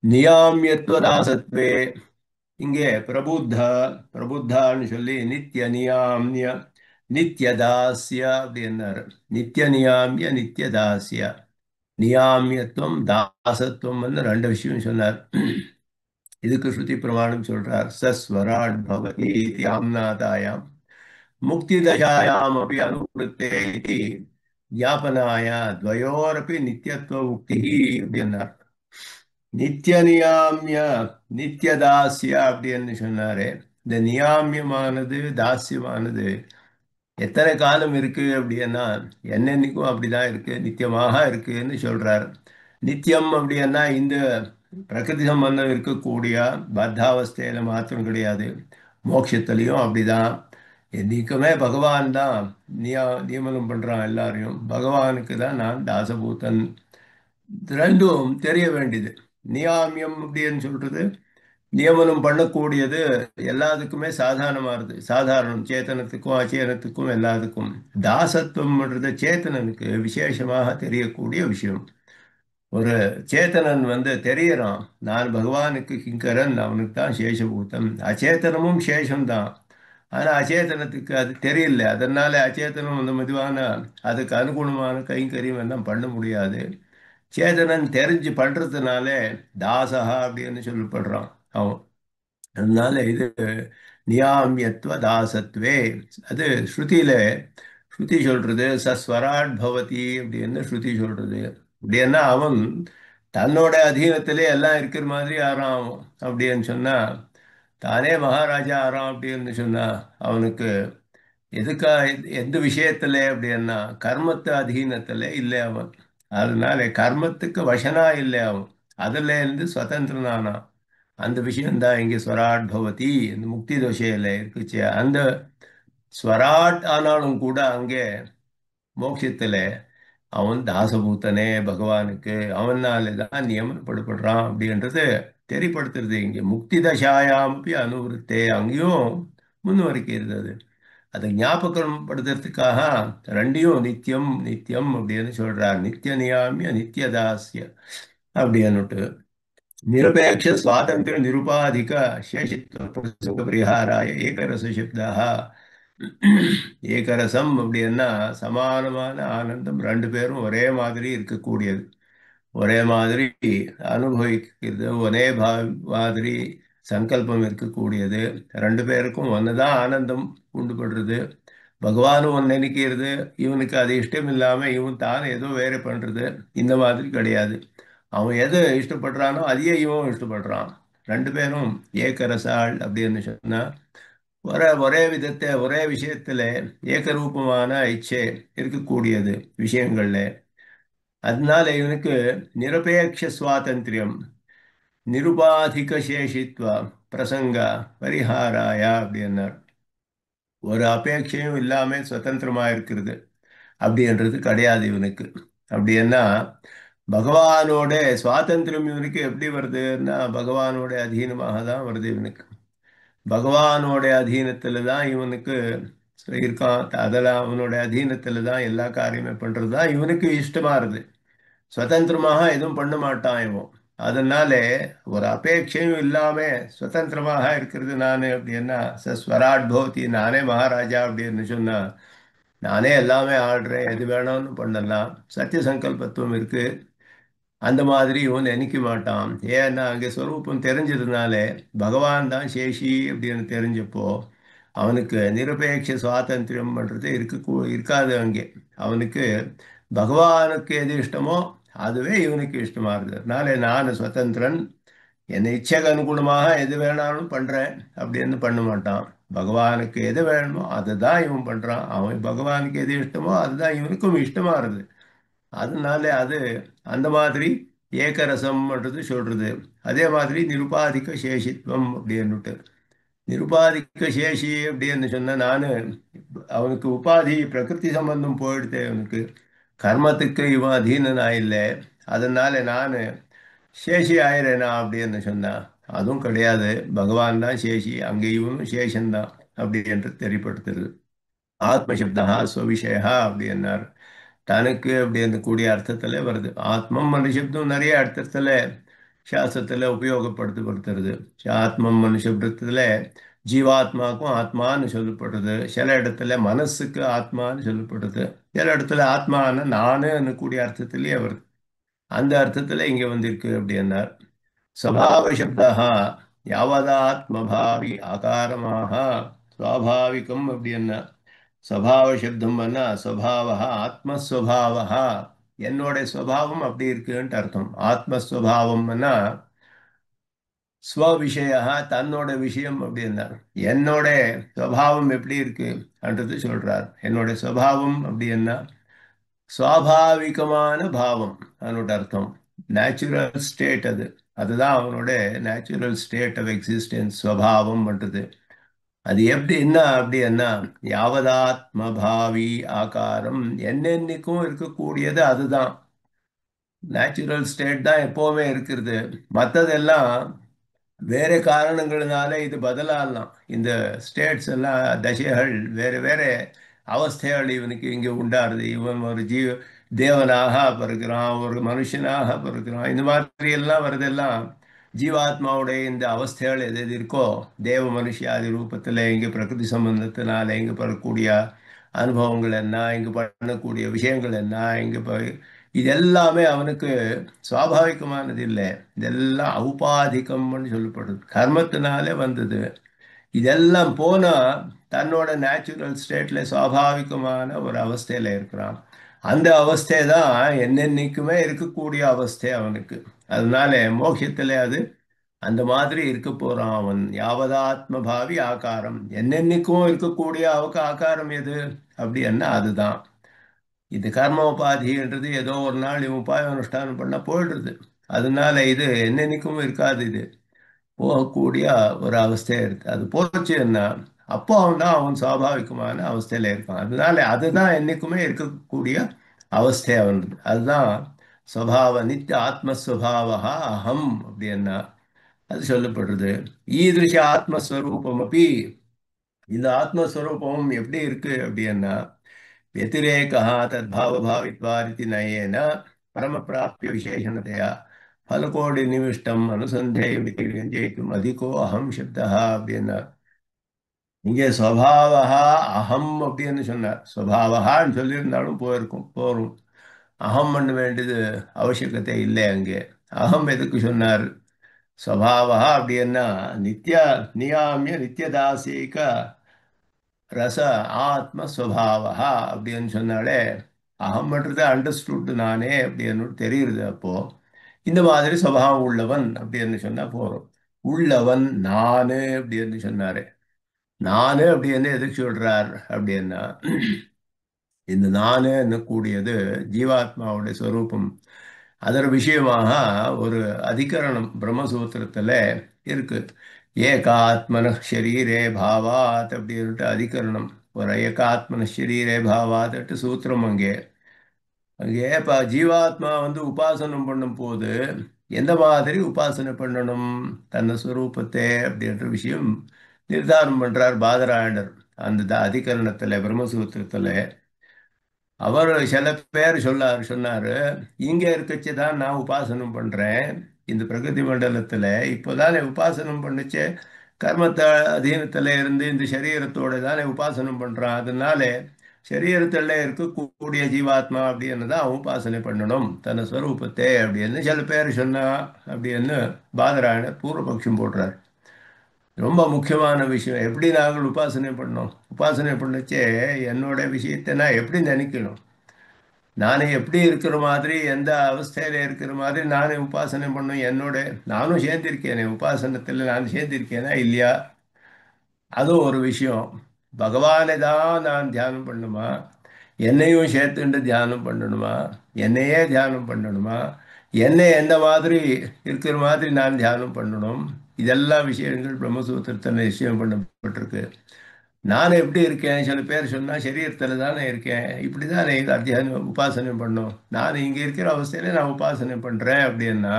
நியாமியத்துவ தாசத்வே இங்கே பிரபுத்தான்னு சொல்லி நித்திய நியாமிய நித்தியதாசிய அப்படின்னாரு. நித்திய நியாமிய நித்தியதாசிய நியாமியத்துவம் தாசத்துவம் ரெண்டு விஷயம் சொன்னார். இதுக்கு ஸ்ருதி பிரமாணம் சொல்றார். சஸ்வராட் பவதி ஆம்நாதாயாம் मुक्तिदशायामपि अनुवृत्ते इति ज्ञापनाय द्वयोरपि नित्यत्व उक्तिः அப்படின்னார். நித்திய நியாமிய நித்தியதாசிய அப்படின்னு சொன்னாரு. இந்த நியாமியமானது தாசியமானது எத்தனை காலம் இருக்கு அப்படின்னா என்னென்னைக்கும் அப்படிதான் இருக்கு, நித்தியமாக இருக்குன்னு சொல்றார். நித்தியம் அப்படின்னா இந்த பிரகிருதி சம்பந்தம் இருக்கக்கூடிய பத்தாவஸ்தையில மாத்திரம் கிடையாது, மோட்சத்திலையும் அப்படிதான். என்னைக்குமே பகவான் தான் நியமனம் பண்றான் எல்லாரையும். பகவானுக்கு தான் நான் தாசபூதன். இது ரெண்டும் தெரிய வேண்டியது. நியாமியம் அப்படின்னு சொல்றது நியமனம் பண்ணக்கூடியது எல்லாத்துக்குமே சாதாரணமானது, சாதாரணம், சேத்தனத்துக்கும் அச்சேதனத்துக்கும் எல்லாத்துக்கும். தாசத்துவம்ன்றது சேத்தனனுக்கு விசேஷமாக தெரியக்கூடிய விஷயம். ஒரு சேத்தனன் வந்து தெரியறான், நான் பகவானுக்கு கிங்கரன், அவனுக்கு தான் சேஷபூதம். அச்சேதனமும் சேஷம்தான். ஆனா அச்சேதனத்துக்கு அது தெரியல. அதனால அச்சேதனம் வந்து மெதுவான அதுக்கு அனுகுணமான கைங்கரியம் எல்லாம் பண்ண முடியாது. சேதனன் தெரிஞ்சு பண்றதுனால தாசகா அப்படின்னு சொல்லப்படுறான் அவன். அதனால இது நியாமியத்துவ தாசத்வே. அது ஸ்ருதியில ஸ்ருதி சொல்றது சஸ்வராட் பவதி அப்படின்னு ஸ்ருதி சொல்றது. அப்படின்னா அவன் தன்னோட அதீனத்திலே எல்லாம் இருக்கிற மாதிரி ஆறான் அவன் அப்படின்னு சொன்னா, தானே மகாராஜா ஆறான் அப்படின்னு சொன்னா அவனுக்கு எதுக்கா எந்த விஷயத்துல அப்படின்னா கர்மத்து அதீனத்துல இல்லை அவன். அதனால கர்மத்துக்கு வசனா இல்லை அவன். அதுல இருந்து சுதந்திரனானா. அந்த விஷயம்தான் இங்கே ஸ்வராட் பவதி இந்த முக்தி தோஷையில இருக்குச்சு. அந்த ஸ்வராட் ஆனாலும் கூட அங்கே மோட்சத்துல அவன் தாசபூத்தனே பகவானுக்கு, அவனால தான் நியமனப்படுறான் அப்படின்றது தெரியப்படுத்துறது. இங்கே முக்தி தசாயாமப்பி அனுவருத்தே அங்கேயும் முன்வரிக்கிறது அது. அதை ஞாபகம் படுத்துறதுக்காக ரெண்டையும் நித்தியம் நித்தியம் அப்படின்னு சொல்றார். நித்திய நியாமிய நித்தியதாசிய அப்படின்னுட்டு निरपेक्ष स्वातंत्र्य निरुपाधिक शेषित्व प्रसंग परिहाराय ஏகரச சப்தா. ஏகரசம் அப்படின்னா சமானமான ஆனந்தம், ரெண்டு பேரும் ஒரே மாதிரி இருக்கக்கூடியது, ஒரே மாதிரி அனுபவிக்கிறது, ஒரே மாதிரி சங்கல்பம் இருக்கக்கூடியது. ரெண்டு பேருக்கும் ஒன்றுதான் ஆனந்தம் உண்டு படுறது. பகவானும் ஒன்று நினைக்கிறது, இவனுக்கு அது இஷ்டம் இல்லாம இவன் தான் ஏதோ வேற பண்றது, இந்த மாதிரி கிடையாது. அவன் எது இஷ்டப்படுறானோ அதையே இவன் இஷ்டப்படுறான். ரெண்டு பேரும் ஏக்கரசாள் அப்படின்னு சொன்னா ஒரே ஒரே விதத்தை ஒரே விஷயத்துல ஏகரூபமான இச்சை இருக்கக்கூடியது விஷயங்கள்ல. அதனால இவனுக்கு நிரபேட்ச சுவாதந்திரியம் நிருபாதிக சேஷித்வ பிரசங்க பரிஹாராயா அப்படின்னார். ஒரு அபேட்சையும் இல்லாம சுதந்திரமா இருக்கிறது அப்படின்றது கிடையாது இவனுக்கு. அப்படின்னா பகவானோட சுவாதந்திரம் இவனுக்கு எப்படி வருதுன்னா பகவானோட அதீனமாக தான் வருது இவனுக்கு. பகவானோட அதீனத்துல தான் இவனுக்கு இருக்கான். அதெல்லாம் அவனோட அதீனத்துல தான் எல்லா காரியமே பண்றது தான் இவனுக்கு இஷ்டமா இருது. சுதந்திரமாக எதுவும் பண்ண மாட்டான் இவன். அதனால ஒரு அபேட்சையும் இல்லாம சுதந்திரமாக இருக்கிறது நானு அப்படின்னா ஸ்வராட் பவதி, நானே மகாராஜா அப்படின்னு சொன்னா நானே எல்லாமே ஆடுறேன், எது வேணாலும் பண்ணலாம், சத்திய சங்கல்பத்துவம் இருக்கு. அந்த மாதிரி இவன் நினைக்க மாட்டான். ஏன்னா அங்கே ஸ்வரூபம் தெரிஞ்சதுனால பகவான் தான் சேஷி அப்படின்னு தெரிஞ்சப்போ அவனுக்கு நிரபேட்ச சுவாதந்திரம் பண்றது இருக்காது அங்கே. அவனுக்கு பகவானுக்கு எது இஷ்டமோ அதுவே இவனுக்கு இஷ்டமா இருந்தது. அதனால நான் சுதந்திரன், என் இச்சைக்கு அனுகுணமாக எது வேணாலும் பண்றேன் அப்படின்னு பண்ண மாட்டான். பகவானுக்கு எது வேணுமோ அதுதான் இவன் பண்றான். அவன் பகவானுக்கு எது இஷ்டமோ அதுதான் இவனுக்கும் இஷ்டமா இருது. அதனால அது அந்த மாதிரி ஏகரசம்ன்றது சொல்றது. அதே மாதிரி நிருபாதிக சேஷித்வம் அப்படின்னுட்டு நிருபாதிக்க சேஷி அப்படின்னு சொன்ன நானு அவனுக்கு உபாதி பிரகிருதி சம்பந்தம் போயிடுது. அவனுக்கு கர்மத்துக்கு இவன் அதீனனா இல்லை. அதனால நான் சேஷி ஆயிரேனா அப்படின்னு சொன்னா அதுவும் கிடையாது. பகவான் தான் சேஷி, அங்கே இவனும் சேஷன்தான் அப்படி என்று தெரியப்படுத்துறது. ஆத்மசப்தா ஸ்வவிஷயா அப்படின்னார். தனக்கு அப்படின்னு கூடிய அர்த்தத்துல வருது. ஆத்மம் மனுஷப்தம் நிறைய அர்த்தத்துல சாஸ்திரத்துல உபயோகப்படுத்தப்படுத்துறது. ஆத்மம் மனுஷப்தத்துல ஜீவாத்மாக்கும் ஆத்மான்னு சொல்லப்படுறது. சில இடத்துல மனசுக்கு ஆத்மான்னு சொல்லப்படுறது. சில இடத்துல ஆத்மான நானுன்னு கூடிய அர்த்தத்திலேயே வருது. அந்த அர்த்தத்துல இங்க வந்திருக்கு அப்படின்னார். स्वभाव शब्दः यावदात्मभावी आकारமாக சுவாபாவிகம் அப்படின்னா ஸ்வபாவ சப்தம்னா ஸ்வபாவா ஆத்மஸ்வபாவா, என்னோட ஸ்வபாவம் அப்படி இருக்குன்ட்டு அர்த்தம். ஆத்மஸ்வபாவம்னா ஸ்வவிஷயா, தன்னோட விஷயம் அப்படின்னா என்னோட ஸ்வபாவம் எப்படி இருக்கு என்றது சொல்றார். என்னோட ஸ்வபாவம் அப்படின்னா சுவாபாவிகமான பாவம் அதனோட அர்த்தம். நேச்சுரல் ஸ்டேட் அது. அதுதான் அவனோட நேச்சுரல் ஸ்டேட் ஆஃப் எக்ஸிஸ்டன்ஸ் ஸ்வபாவம் பண்றது. அது எப்படி என்ன அப்படி என்ன யாவதாத்மபாவி ஆகாரம், என்னென்னைக்கும் இருக்கக்கூடியது அதுதான். நேச்சுரல் ஸ்டேட் தான் எப்பவுமே இருக்கிறது. மற்றதெல்லாம் வேற காரணங்களினால இது பதலாகலாம். இந்த ஸ்டேட்ஸ் எல்லாம் தசைகள் வேற வேற அவஸ்தைகள் இவனுக்கு இங்கே உண்டாருது. இவன் ஒரு தேவனாக பிறக்கிறான், ஒரு மனுஷனாக பிறக்கிறான், இந்த மாதிரி எல்லாம் வருதெல்லாம் ஜீவாத்மாவுடைய இந்த அவஸ்தைகள் எது எது இருக்கோ, தேவ மனுஷியாதி ரூபத்தில் இங்கே பிரகிருதி சம்பந்தத்தினால இங்கே பெறக்கூடிய அனுபவங்கள் என்ன, இங்கே பண்ணக்கூடிய விஷயங்கள் என்ன, இங்கே இது எல்லாமே அவனுக்கு சுவாபாவிகமானது இல்லை. இதெல்லாம் ஔபாதிகம்னு சொல்லப்படுது, கர்மத்தினாலே வந்தது. இதெல்லாம் போனா தன்னோட நேச்சுரல் ஸ்டேட்ல சுவாபாவிகமான ஒரு அவஸ்தையில இருக்கிறான். அந்த அவஸ்தை தான் என்னென்னைக்குமே இருக்கக்கூடிய அவஸ்தை அவனுக்கு. அதனால மோட்சத்துல அது அந்த மாதிரி இருக்க போறான் அவன். யாவதாத்ம பாவி ஆகாரம், என்னென்னைக்கும் இருக்கக்கூடிய அவக்கு ஆகாரம் எது அப்படின்னா அதுதான். இது கர்ம உபாதின்றது ஏதோ ஒரு நாள் இவன் உபாய அனுஷ்டானம் பண்ண போயிடுறது. அதனால இது என்னென்னைக்கும் இருக்காது. இது போகக்கூடிய ஒரு அவஸ்தையா இருக்கு. அது போச்சுன்னா அப்போ அவன் தான் அவன் சுவாபாவிகமான அவஸ்தையில இருக்கான். அதனால அதுதான் என்னைக்குமே இருக்கக்கூடிய அவஸ்தை அவன். அதுதான் சுவாவ நித்திய ஆத்மஸ்வபாவா அகம் அப்படின்னா அது சொல்லப்படுறது. ஈதிருஷ ஆத்மஸ்வரூபம் அப்படி, இந்த ஆத்மஸ்வரூபம் எப்படி இருக்கு அப்படின்னா व्यतिरेकः तद्भावभावित्वारिति नयेन परमप्राप्य विशेषणतया फलकोटिनिविष्टम् अनुसन्धेयमिति व्यञ्जयितुम् अधिको अहं शब्दः அப்படின்னு. இங்கே ஸ்வபாவா அகம் அப்படின்னு சொன்னார். ஸ்வபாவகான்னு சொல்லியிருந்தாலும் போயிருக்கும் போரும். அகம் பண்ண வேண்டியது அவசியகத்தை இல்லை அங்கே. அகம் எதுக்கு சொன்னார்? ஸ்வபாவா அப்படின்னா நித்யா நியாமிய நித்தியதாசீக ரச ஆத்ம ஸ்வபாவா அப்படின்னு சொன்னாலே அகம்ன்றது அண்டர்ஸ்டுட் நானே அப்படின்னு தெரியுது. அப்போ இந்த மாதிரி சுபாவம் உள்ளவன் அப்படின்னு சொன்னா போறோம். உள்ளவன் நானு அப்படின்னு சொன்னாரு. நானு அப்படின்னு எதுக்கு சொல்றார் அப்படின்னா இந்த நானு கூடியது ஜீவாத்மாவுடைய ஸ்வரூபம். அதர் விஷயமாக ஒரு அதிகரணம் பிரம்மசூத்திரத்துல இருக்கு. ஏகாத்மன ஷரீரே பாவாத் அப்படின்ட்டு அதிகரணம். ஒரு ஏகாத்மன ஷரீரே பாவாத் சூத்திரம் அங்கே. அங்கே இப்போ ஜீவாத்மா உபாசனம் பண்ணும் போது எந்த மாதிரி உபாசனை பண்ணணும் தன்னை ஸ்வரூபத்தை அப்படின்ற விஷயம் நிர்தாரணம் பண்றார் பாதராயணர். அந்த அதிகரணத்துல பிரம்மசூத்திரத்துல அவர் சில பேர் சொன்னாரு, இங்க இருக்கச்சு தான் நான் உபாசனம் பண்றேன். இந்த பிரகிருதி மண்டலத்துல இப்போதானே உபாசனம் பண்ணுச்சு. கர்மத்தை அதீனத்துல இருந்து இந்த சரீரத்தோட தானே உபாசனம் பண்றான். அதனால சரீரத்துல இருக்கக்கூடிய ஜீவாத்மா அப்படின்னு தான் அவன் உபாசனை பண்ணணும் தன்னை ஸ்வரூபத்தை அப்படின்னு சில பேர் சொன்னா அப்படின்னு பாதராயணர் பூர்வபக்ஷம் போடுறார். ரொம்ப முக்கியமான விஷயம், எப்படி நாங்கள் உபாசனை பண்ணோம். உபாசனை பண்ணச்சே என்னோட விஷயத்தை நான் எப்படி நினைக்கணும், நானே எப்படி இருக்கிற மாதிரி எந்த அவஸ்தையில இருக்கிற மாதிரி நானே உபாசனை பண்ணும். என்னோட நானும் சேர்ந்திருக்கேனே உபாசனத்தில், நான் சேர்ந்திருக்கேனா இல்லையா, அதுவும் ஒரு விஷயம். பகவானை தான் நான் தியானம் பண்ணணுமா, என்னையும் சேர்த்துண்டு தியானம் பண்ணணுமா, என்னையே தியானம் பண்ணணுமா, என்னை எந்த மாதிரி இருக்கிற மாதிரி நான் தியானம் பண்ணணும். இதெல்லாம் விஷயங்கள் பிரம்மசூத்திரத்தில் நிச்சயம் பண்ணப்பட்டிருக்கு. நான் எப்படி இருக்கேன், சில பேர் சொன்னா சரீரத்தில் தானே இருக்கேன், இப்படி தானே இது அத்தியானம் உபாசனை பண்ணும். நான் இங்கே இருக்கிற அவஸ்தையில நான் உபாசனை பண்றேன் அப்படின்னா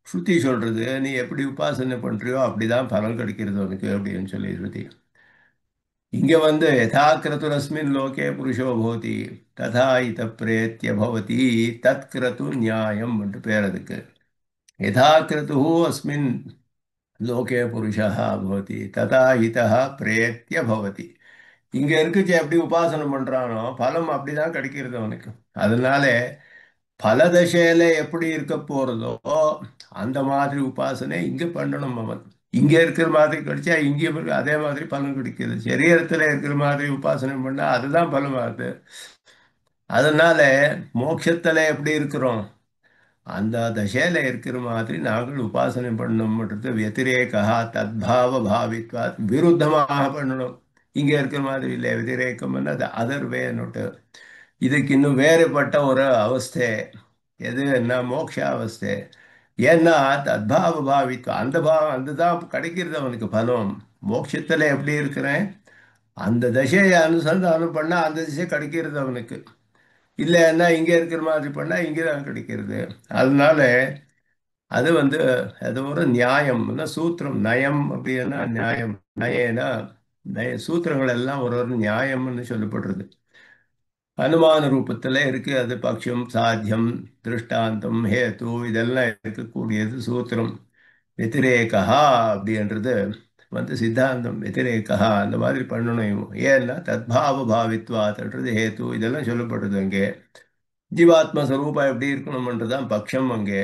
ஸ்ருதி சொல்றது நீ எப்படி உபாசனை பண்றியோ அப்படிதான் பலன் கிடைக்கிறது உனக்கு அப்படின்னு சொல்லி ஸ்ருதி. இங்க யதா கிரதுரஸ்மின் லோகே புருஷோ பவதி ததா இத பிரேத்திய பவதி தத் கிரது நியாயம் பேர் அதுக்கு. யதா கிரது அஸ்மின் லோகே புருஷா பவதி ததா இதः பிரேத்திய பவதி. இங்க இருக்குச்சு எப்படி உபாசனம் பண்றானோ பலம் அப்படிதான் கிடைக்கிறது அவனுக்கு. அதனால பலதசையில எப்படி இருக்க போறதோ அந்த மாதிரி உபாசனை இங்க பண்ணணும் அவன். இங்க இருக்கிற மாதிரி கிடைச்சா இங்கேயும் அதே மாதிரி பலன் கிடைக்குது. சரீரத்துல இருக்கிற மாதிரி உபாசனை பண்ணா அதுதான் பலமாகுது. அதனால மோட்சத்துல எப்படி இருக்கிறோம், அந்த தசையில இருக்கிற மாதிரி நாங்கள் உபாசனை பண்ணணும்ன்றது வத்திரேகா தத்பாவ பாவித்வா விருத்தமாக பண்ணணும். இங்க இருக்கிற மாதிரி இல்லை, வத்திரேகம்னு அது அதர் வேன்னுட்டு. இதுக்கு இன்னும் வேறுபட்ட ஒரு அவஸ்தை எது என்ன மோட்ச அவஸ்தை. ஏன்னா தத்பாவ பாவித்வா அந்த பாவம் அதுதான் கிடைக்கிறது அவனுக்கு பலம். மோட்சத்துல எப்படி இருக்கிறேன், அந்த தசையை அனுசந்தானம் பண்ணா அந்த திசை கிடைக்கிறது அவனுக்கு. இல்லைன்னா இங்க இருக்கிற மாதிரி பண்ணா இங்கதான் கிடைக்கிறது. அதனால அது அது ஒரு நியாயம் சூத்திரம். நயம் அப்படின்னா நியாயம். நயனா சூத்திரங்கள் எல்லாம் ஒரு ஒரு நியாயம்னு சொல்லப்படுறது. அனுமான ரூபத்துல இருக்கு. அது பக்ஷம் சாத்தியம் திருஷ்டாந்தம் ஹேத்து இதெல்லாம் இருக்கக்கூடியது சூத்திரம். வெதிரேகா அப்படின்றது சித்தாந்தம். வெதிரேகா அந்த மாதிரி பண்ணணும். ஏன்னா தத்பாவ பாவித்வாத்ன்றது ஹேத்து இதெல்லாம் சொல்லப்படுறது அங்கே. ஜீவாத்ம ஸ்வரூபம் எப்படி இருக்கணும்ன்றதுதான் பக்ஷம் அங்கே.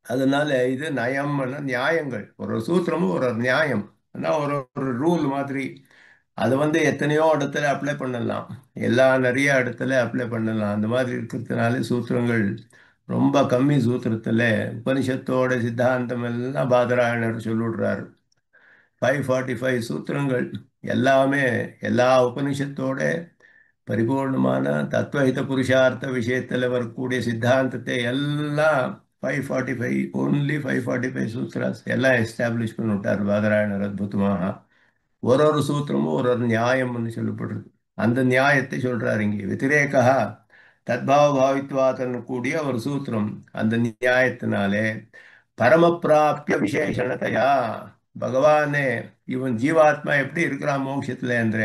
அதனால இது நயம் நியாயங்கள். ஒரு சூத்திரமும் ஒரு நியாயம். ஆனா ஒரு ஒரு ரூல் மாதிரி. அது எத்தனையோ இடத்துல அப்ளை பண்ணலாம். நிறைய இடத்துல அப்ளை பண்ணலாம். அந்த மாதிரி இருக்கிறதுனால சூத்திரங்கள் ரொம்ப கம்மி. சூத்திரத்துல உபனிஷத்தோட சித்தாந்தம் எல்லாம் பாதராயணர் சொல்லிடுறாரு. 545 சூத்திரங்கள் எல்லாமே எல்லா உபனிஷத்தோட பரிபூர்ணமான தத்துவஹித புருஷார்த்த விஷயத்தில் வரக்கூடிய சித்தாந்தத்தை எல்லாம் 545 ஓன்லி 545 சூத்ராஸ் எல்லாம் எஸ்டாப்ளிஷ் பண்ணிவிட்டார் பாதராயணர் அற்புதமாக. ஒரு ஒரு சூத்திரமும் ஒரு ஒரு நியாயம்னு சொல்லப்படுறது. அந்த நியாயத்தை சொல்றாரு இங்கே. வத்திரேகா தத்பாவ பாவித்வாதன் கூடிய ஒரு சூத்திரம். அந்த நியாயத்தினாலே பரமபிராப்திய விசேஷணத்தையா பகவானே இவன் ஜீவாத்மா எப்படி இருக்கிறான் மோட்சத்துல என்ற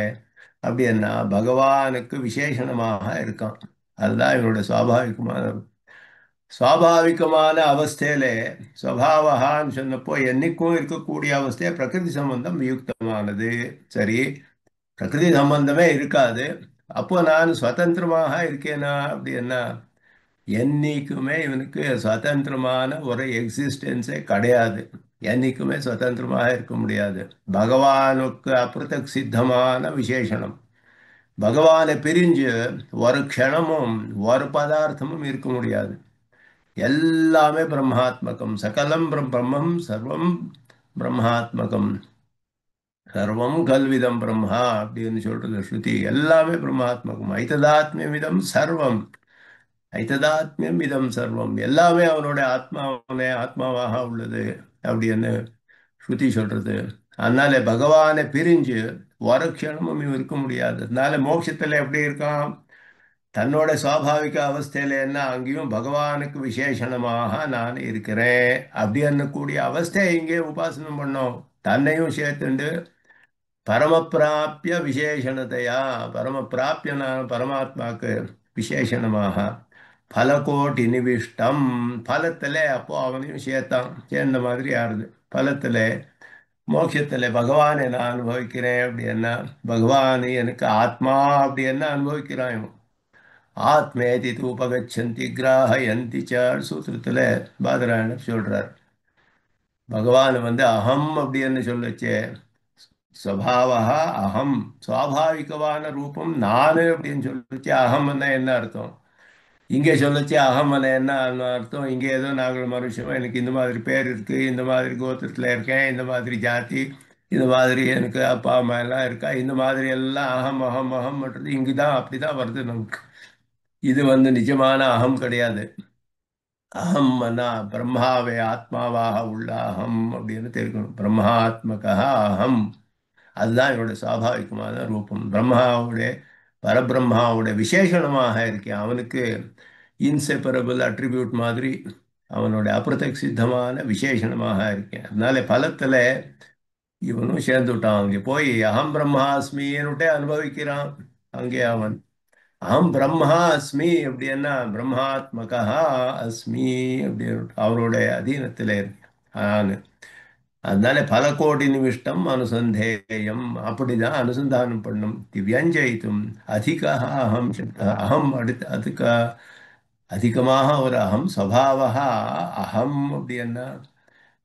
அப்படின்னா பகவானுக்கு விசேஷணமாக இருக்கான். அதுதான் இவனுடைய சுவாபாவிகமான அவஸ்தையிலே ஸ்வபாவகான்னு சொன்னப்போ என்னைக்கும் இருக்கக்கூடிய அவஸ்தையை பிரகிருதி சம்பந்தம் வியுக்தமானது. சரி, பிரகிருதி சம்பந்தமே இருக்காது. அப்போ நான் சுதந்திரமாக இருக்கேனா அப்படின்னா என்னைக்குமே இவனுக்கு சுதந்திரமான ஒரு எக்ஸிஸ்டன்ஸே கிடையாது. என்னைக்குமே சுதந்திரமாக இருக்க முடியாது. பகவானுக்கு அப்பிரதக் சித்தமான விசேஷணம். பகவானை பிரிஞ்சு ஒரு க்ஷணமும் ஒரு பதார்த்தமும் இருக்க முடியாது. எல்லாமே பிரம்மாத்மகம். சகலம் பிரம்மம் சர்வம் பிரம்மாத்மகம். சர்வம் கல்விதம் பிரம்மா அப்படின்னு சொல்றது ஸ்ருதி. எல்லாமே பிரம்மாத்மகம். ஐததாத்மியமிதம் சர்வம். ஐததாத்மியம் இதம் சர்வம். எல்லாமே அவனோட ஆத்மாவாக உள்ளது அப்படின்னு ஸ்ருதி சொல்றது. அதனால பகவானை பிரிஞ்சு ஒரு க்ஷணமும் இவன் இருக்க முடியாது. அதனால மோட்சத்துல எப்படி இருக்கான், தன்னோட சுவாபாவிக அவஸ்தையில என்ன அங்கேயும் பகவானுக்கு விசேஷணமாக நான் இருக்கிறேன் அப்படின்னு கூடிய அவஸ்தையை இங்கே உபாசனம் பண்ணோம். தன்னையும் சேர்த்துண்டு பரமபிராப்பிய விசேஷணத்தையா பரமபிராப்பியனான பரமாத்மாக்கு விசேஷணமாக பலகோட்டி நிவிஷ்டம். பலத்துல அப்போ அவனையும் சேர்ந்த மாதிரி ஆறுது. பலத்துல மோட்சத்துல பகவானை நான் அனுபவிக்கிறேன் அப்படின்னா பகவான் எனக்கு ஆத்மா அப்படின்னா அனுபவிக்கிறான் இவன். ஆத்மேதி உபகச்சந்தி கிராஹயந்தி சூத்திரத்துல பாதராயணர் சொல்றார். பகவான் அகம் அப்படின்னு சொல்லச்சே ஸ்வபாவா அகம் சுவாபாவிகமான ரூபம் நானு அப்படின்னு சொல்லச்சு. அகம் என்ன அர்த்தம், இங்கே சொல்லச்சு அகம் என்ன அர்த்தம், இங்கே ஏதோ நாங்கள் மனுஷன் எனக்கு இந்த மாதிரி பேர் இருக்கு, இந்த மாதிரி கோத்திரத்தில் இருக்கேன், இந்த மாதிரி ஜாதி, இந்த மாதிரி எனக்கு அப்பா அம்மா எல்லாம் இருக்கா, இந்த மாதிரி எல்லாம் அகம் அகம் அகம்ன்றது இங்குதான் அப்படிதான் வருது நமக்கு. இது நிஜமான அகம் கிடையாது. அகம்னா பிரம்மாவே ஆத்மாவாக உள்ள அகம் அப்படின்னு தெரிவிக்கணும். பிரம்மாத்மகா அகம். அதுதான் என்னோட சுவாபாவிகமான ரூபம். பிரம்மாவுடைய பரபிரம்மாவுடைய விசேஷணமாக இருக்கேன். அவனுக்கு இன்செப்பரபிள் அட்ரிபியூட் மாதிரி அவனோட அப்பிரத்யக்ஷ சித்தமான விசேஷணமாக இருக்கேன். அதனால பலத்துல இவனும் சேர்ந்து விட்டான். அங்கே போய் அகம் பிரம்மாஸ்மின்னுட்டே அனுபவிக்கிறான். அங்கே அவன் அகம் பிரம்மா அஸ்மி அப்படின்னா பிரம்மாத்மகா அஸ்மி அப்படின்னு அவருடைய அதீனத்தில் இருக்கேன். அதனால பல கோடி நிமிஷ்டம் அனுசந்தேயம். அப்படிதான் அனுசந்தானம் பண்ணும். திவ்யஞ்சயித்தும் அதிக அகம் அகம் அடுத்து அதிகமாக ஒரு அகம் ஸ்வபாவா அகம் அப்படின்னா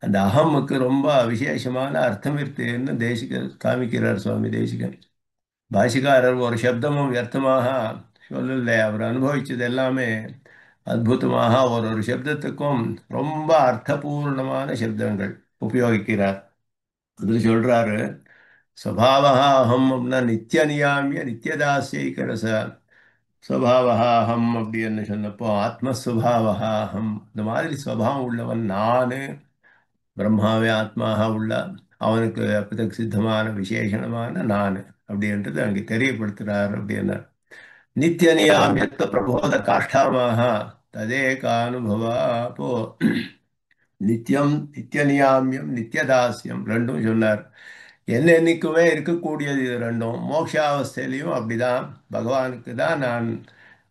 அந்த அகமுக்கு ரொம்ப விசேஷமான அர்த்தம் இருக்குன்னு தேசிகர் காமிக்கிறார் சுவாமி தேசிகன். பாஷிகாரர் ஒரு சப்தமும் வியர்த்தமாக சொல்லல. அவர் அனுபவிச்சது எல்லாமே அற்புதமாக ஒரு ஒரு சப்தத்துக்கும் ரொம்ப அர்த்தபூர்ணமான சப்தங்கள் உபயோகிக்கிறார். அது சொல்றாரு, ஸ்வபாவா அகம் அப்படின்னா நித்திய நியாமிய நித்தியதாசியைக்கரச ஸ்வபாவா அகம் அப்படின்னு சொன்னப்போ ஆத்மஸ்வபாவா அகம், இந்த மாதிரி ஸ்வபாவம் உள்ளவன் நானு, பிரம்மாவே ஆத்மாக உள்ள அவனுக்கு அப்பதற்கு சித்தமான விசேஷணமான நான் அப்படின்றது அங்கே தெரியப்படுத்துறார் அப்படின்னா நித்திய நியாமியத்துவ பிரபோத காஷ்டாமாக ததேகானுபவா. அப்போ நித்தியம் நித்திய நியாமியம் நித்தியதாசியம் ரெண்டும் சொன்னார். என்னைக்குமே இருக்கக்கூடியது இது ரெண்டும். மோட்சாவஸ்தையிலையும் அப்படிதான். பகவானுக்கு தான் நான்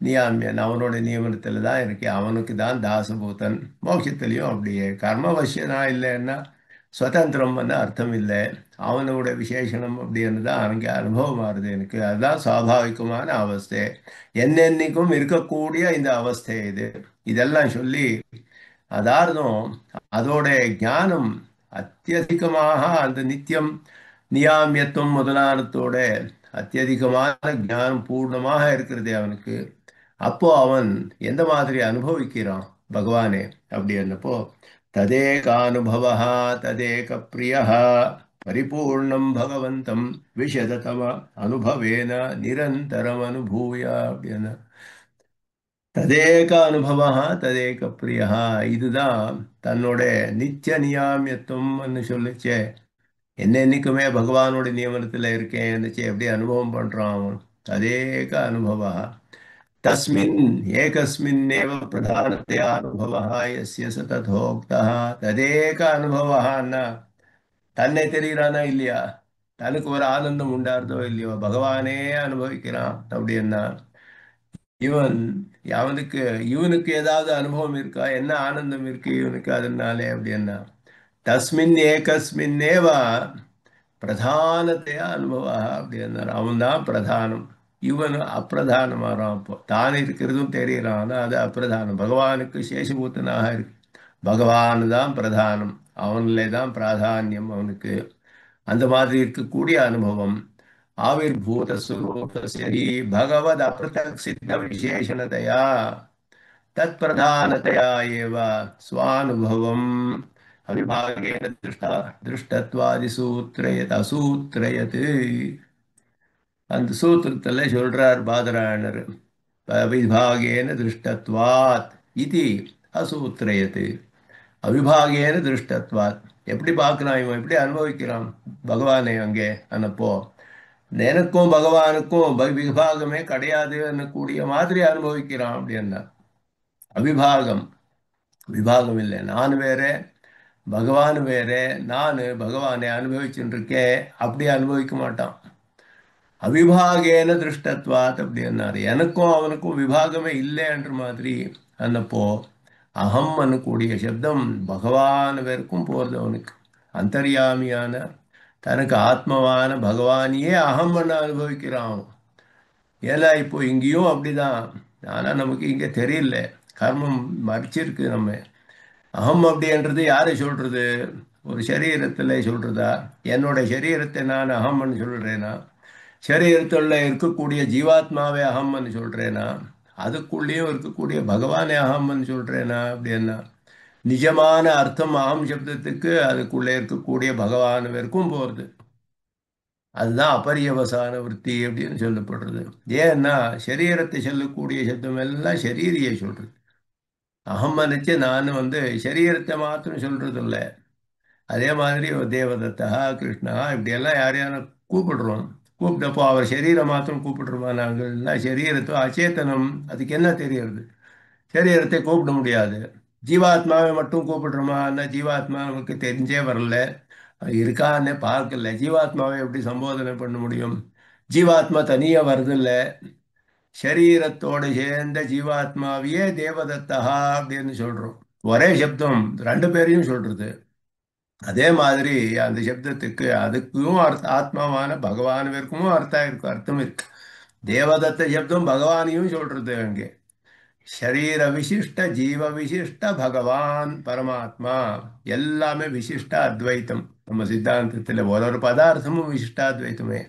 நியாமியன், அவனோட நியமனத்தில் தான் இருக்கேன், அவனுக்கு தான் தாசபூதன். மோட்சத்திலையும் அப்படியே கர்மவசியனா இல்லைன்னா சுதந்திரம் அர்த்தம் இல்லை. அவனோட விசேஷனம் அப்படின்னு தான் அங்கே அனுபவம் ஆறுது எனக்கு. அதுதான் சுவாபாவிகமான அவஸ்தை, என்னென்னைக்கும் இருக்கக்கூடிய இந்த அவஸ்தை இது. இதெல்லாம் சொல்லி அதார்த்தம் அதோட ஞானம் அத்தியதிகமாக அந்த நித்தியம் நியாமியத்துவம் முதலானத்தோட அத்தியதிகமான ஞானம் பூர்ணமாக இருக்கிறது அவனுக்கு. அப்போ அவன் எந்த மாதிரி அனுபவிக்கிறான் பகவானே அப்படி என்னப்போ ததேக அனுபவா ததேக பிரியா பரிபூர்ணம் பகவந்தம் விஷததம அனுபவேன நிரந்தரம் அனுபூய அப்படின்னு. ததேக அனுபவா ததேக பிரியா, இதுதான் தன்னோட நித்திய நியாமியத்துவம்னு சொல்லிச்சே. என்னைக்குமே பகவானோட நியமனத்தில் இருக்கேன் எப்படி அனுபவம் பண்றான் அவன். ததேக அனுபவா தஸ்மின் ஏகஸ்மின்னேவ பிரதானத்தையா அனுபவா யஸ்ய ச ததோக்தः. ததேக அனுபவஹான்னா தன்னை தெரிகிறானா இல்லையா, தனக்கு ஒரு ஆனந்தம் உண்டாருதோ இல்லையோ, பகவானே அனுபவிக்கிறான் அப்படின்னா இவன் அவனுக்கு இவனுக்கு ஏதாவது அனுபவம் இருக்கா, என்ன ஆனந்தம் இருக்கு இவனுக்கு அதனாலே அப்படின்னா தஸ்மின் ஏகஸ்மின்னேவா பிரதானத்தையா அனுபவா அப்படின்னார். அவன் தான் பிரதானம், இவன் அப்பிரதானமாறான். அப்போ தான் இருக்கிறதும் தெரியறான், ஆனா அது அப்பிரதானம். பகவானுக்கு சேஷபூத்தனாக இருக்கு, பகவான் தான் பிரதானம், அவனிலே தான் பிராதானியம் அவனுக்கு. அந்த மாதிரி இருக்கக்கூடிய அனுபவம் ஆவிர்பூத ஸ்வரூபஸ்ய ஹி பகவத் அப்ரதக் சித்த விசேஷணதையா தத் பிரதானதையா ஏவ ஸ்வானுபவம் அவிபாகேன திருஷ்டத்வாதி சூத்ரயத் அசூத்ரயத். அந்த சூத்திரத்தில் சொல்றார் பாதராயணர், அவிபாகேன திருஷ்டத்வாத் இது அசூத்ரயத். அவிபாகேன திருஷ்டத்வாத், எப்படி பார்க்கிறான் இவன், எப்படி அனுபவிக்கிறான் பகவானை அங்கே அனுப்போ. எனக்கும் பகவானுக்கும் விபாகமே கிடையாது கூடிய மாதிரி அனுபவிக்கிறான் அப்படின்னா. அவிபாகம், விபாகம் இல்லை. நான் வேற பகவான் வேற. நான் பகவானை அனுபவிச்சுட்டு இருக்கேன், அப்படி அனுபவிக்க மாட்டான். அவிபாகேன திருஷ்டத்வாத் அப்படின்னாரு. எனக்கும் அவனுக்கும் விபாகமே இல்லை என்ற மாதிரி அன்னப்போ அகம் கூடிய சப்தம் பகவான் வரைக்கும் போறது அவனுக்கு. அந்தர்யாமியான தனக்கு ஆத்மவான பகவானியே அகம் அனுபவிக்கிறான். ஏன்னா இப்போ இங்கேயும் அப்படிதான். ஆனா நமக்கு இங்க தெரியல, கர்மம் மறைச்சிருக்கு நம்ம. அகம் அப்படின்றது யாரை சொல்றது, ஒரு சரீரத்தில் சொல்றதா, என்னோட சரீரத்தை நான் அகம்னு சொல்றேனா, சரீரத்தில் இருக்கக்கூடிய ஜீவாத்மாவே அகம்னு சொல்றேனா, அதுக்குள்ளேயும் இருக்கக்கூடிய பகவானே அகம்னு சொல்றேனா அப்படின்னா. நிஜமான அர்த்தம் அகம் சப்தத்துக்கு அதுக்குள்ளே இருக்கக்கூடிய பகவான் வரைக்கும் போகிறது. அதுதான் அபரியவசான விற்பி அப்படின்னு சொல்லப்படுறது. ஏன்னா சரீரத்தை சொல்லக்கூடிய சப்தம் எல்லாம் சரீரியை சொல்றது. அகம் நினைச்சு நான் சரீரத்தை மாத்திரம் சொல்றது இல்லை. அதே மாதிரி ஒரு தேவதத்தா கிருஷ்ணா இப்படியெல்லாம் யாரையான கூப்பிடுறோம். கூப்பிட்டப்போ அவர் சரீரம் மாத்திரம் கூப்பிடுறோமா நாங்கள்னா, சரீரத்தோ அச்சேதனம், அதுக்கு என்ன தெரியறது, சரீரத்தை கூப்பிட முடியாது. ஜீவாத்மாவை மட்டும் கூப்பிடுறோமான்னா ஜீவாத்மா நமக்கு தெரிஞ்சே வரல, இருக்கான்னு பார்க்கல. ஜீவாத்மாவை எப்படி சம்போதனை பண்ண முடியும், ஜீவாத்மா தனியா வருதில்ல. சரீரத்தோடு சேர்ந்த ஜீவாத்மாவையே தேவதத்தா அப்படின்னு சொல்றோம். ஒரே சப்தம் ரெண்டு பேரையும் சொல்றது. அதே மாதிரி அந்த சப்தத்துக்கு அதுக்கும் ஆத்மாவான பகவான் வரைக்கும் அர்த்தம் இருக்கு, அர்த்தம் இருக்கு. தேவதத்த சப்தம் பகவானையும் சொல்றது அங்கே. ஷரீர விசிஷ்ட ஜீவ விசிஷ்ட பகவான் பரமாத்மா எல்லாமே விசிஷ்ட அத்வைத்தம். நம்ம சித்தாந்தத்தில் ஒரு ஒரு பதார்த்தமும் விசிஷ்டாத்வைத்தமே.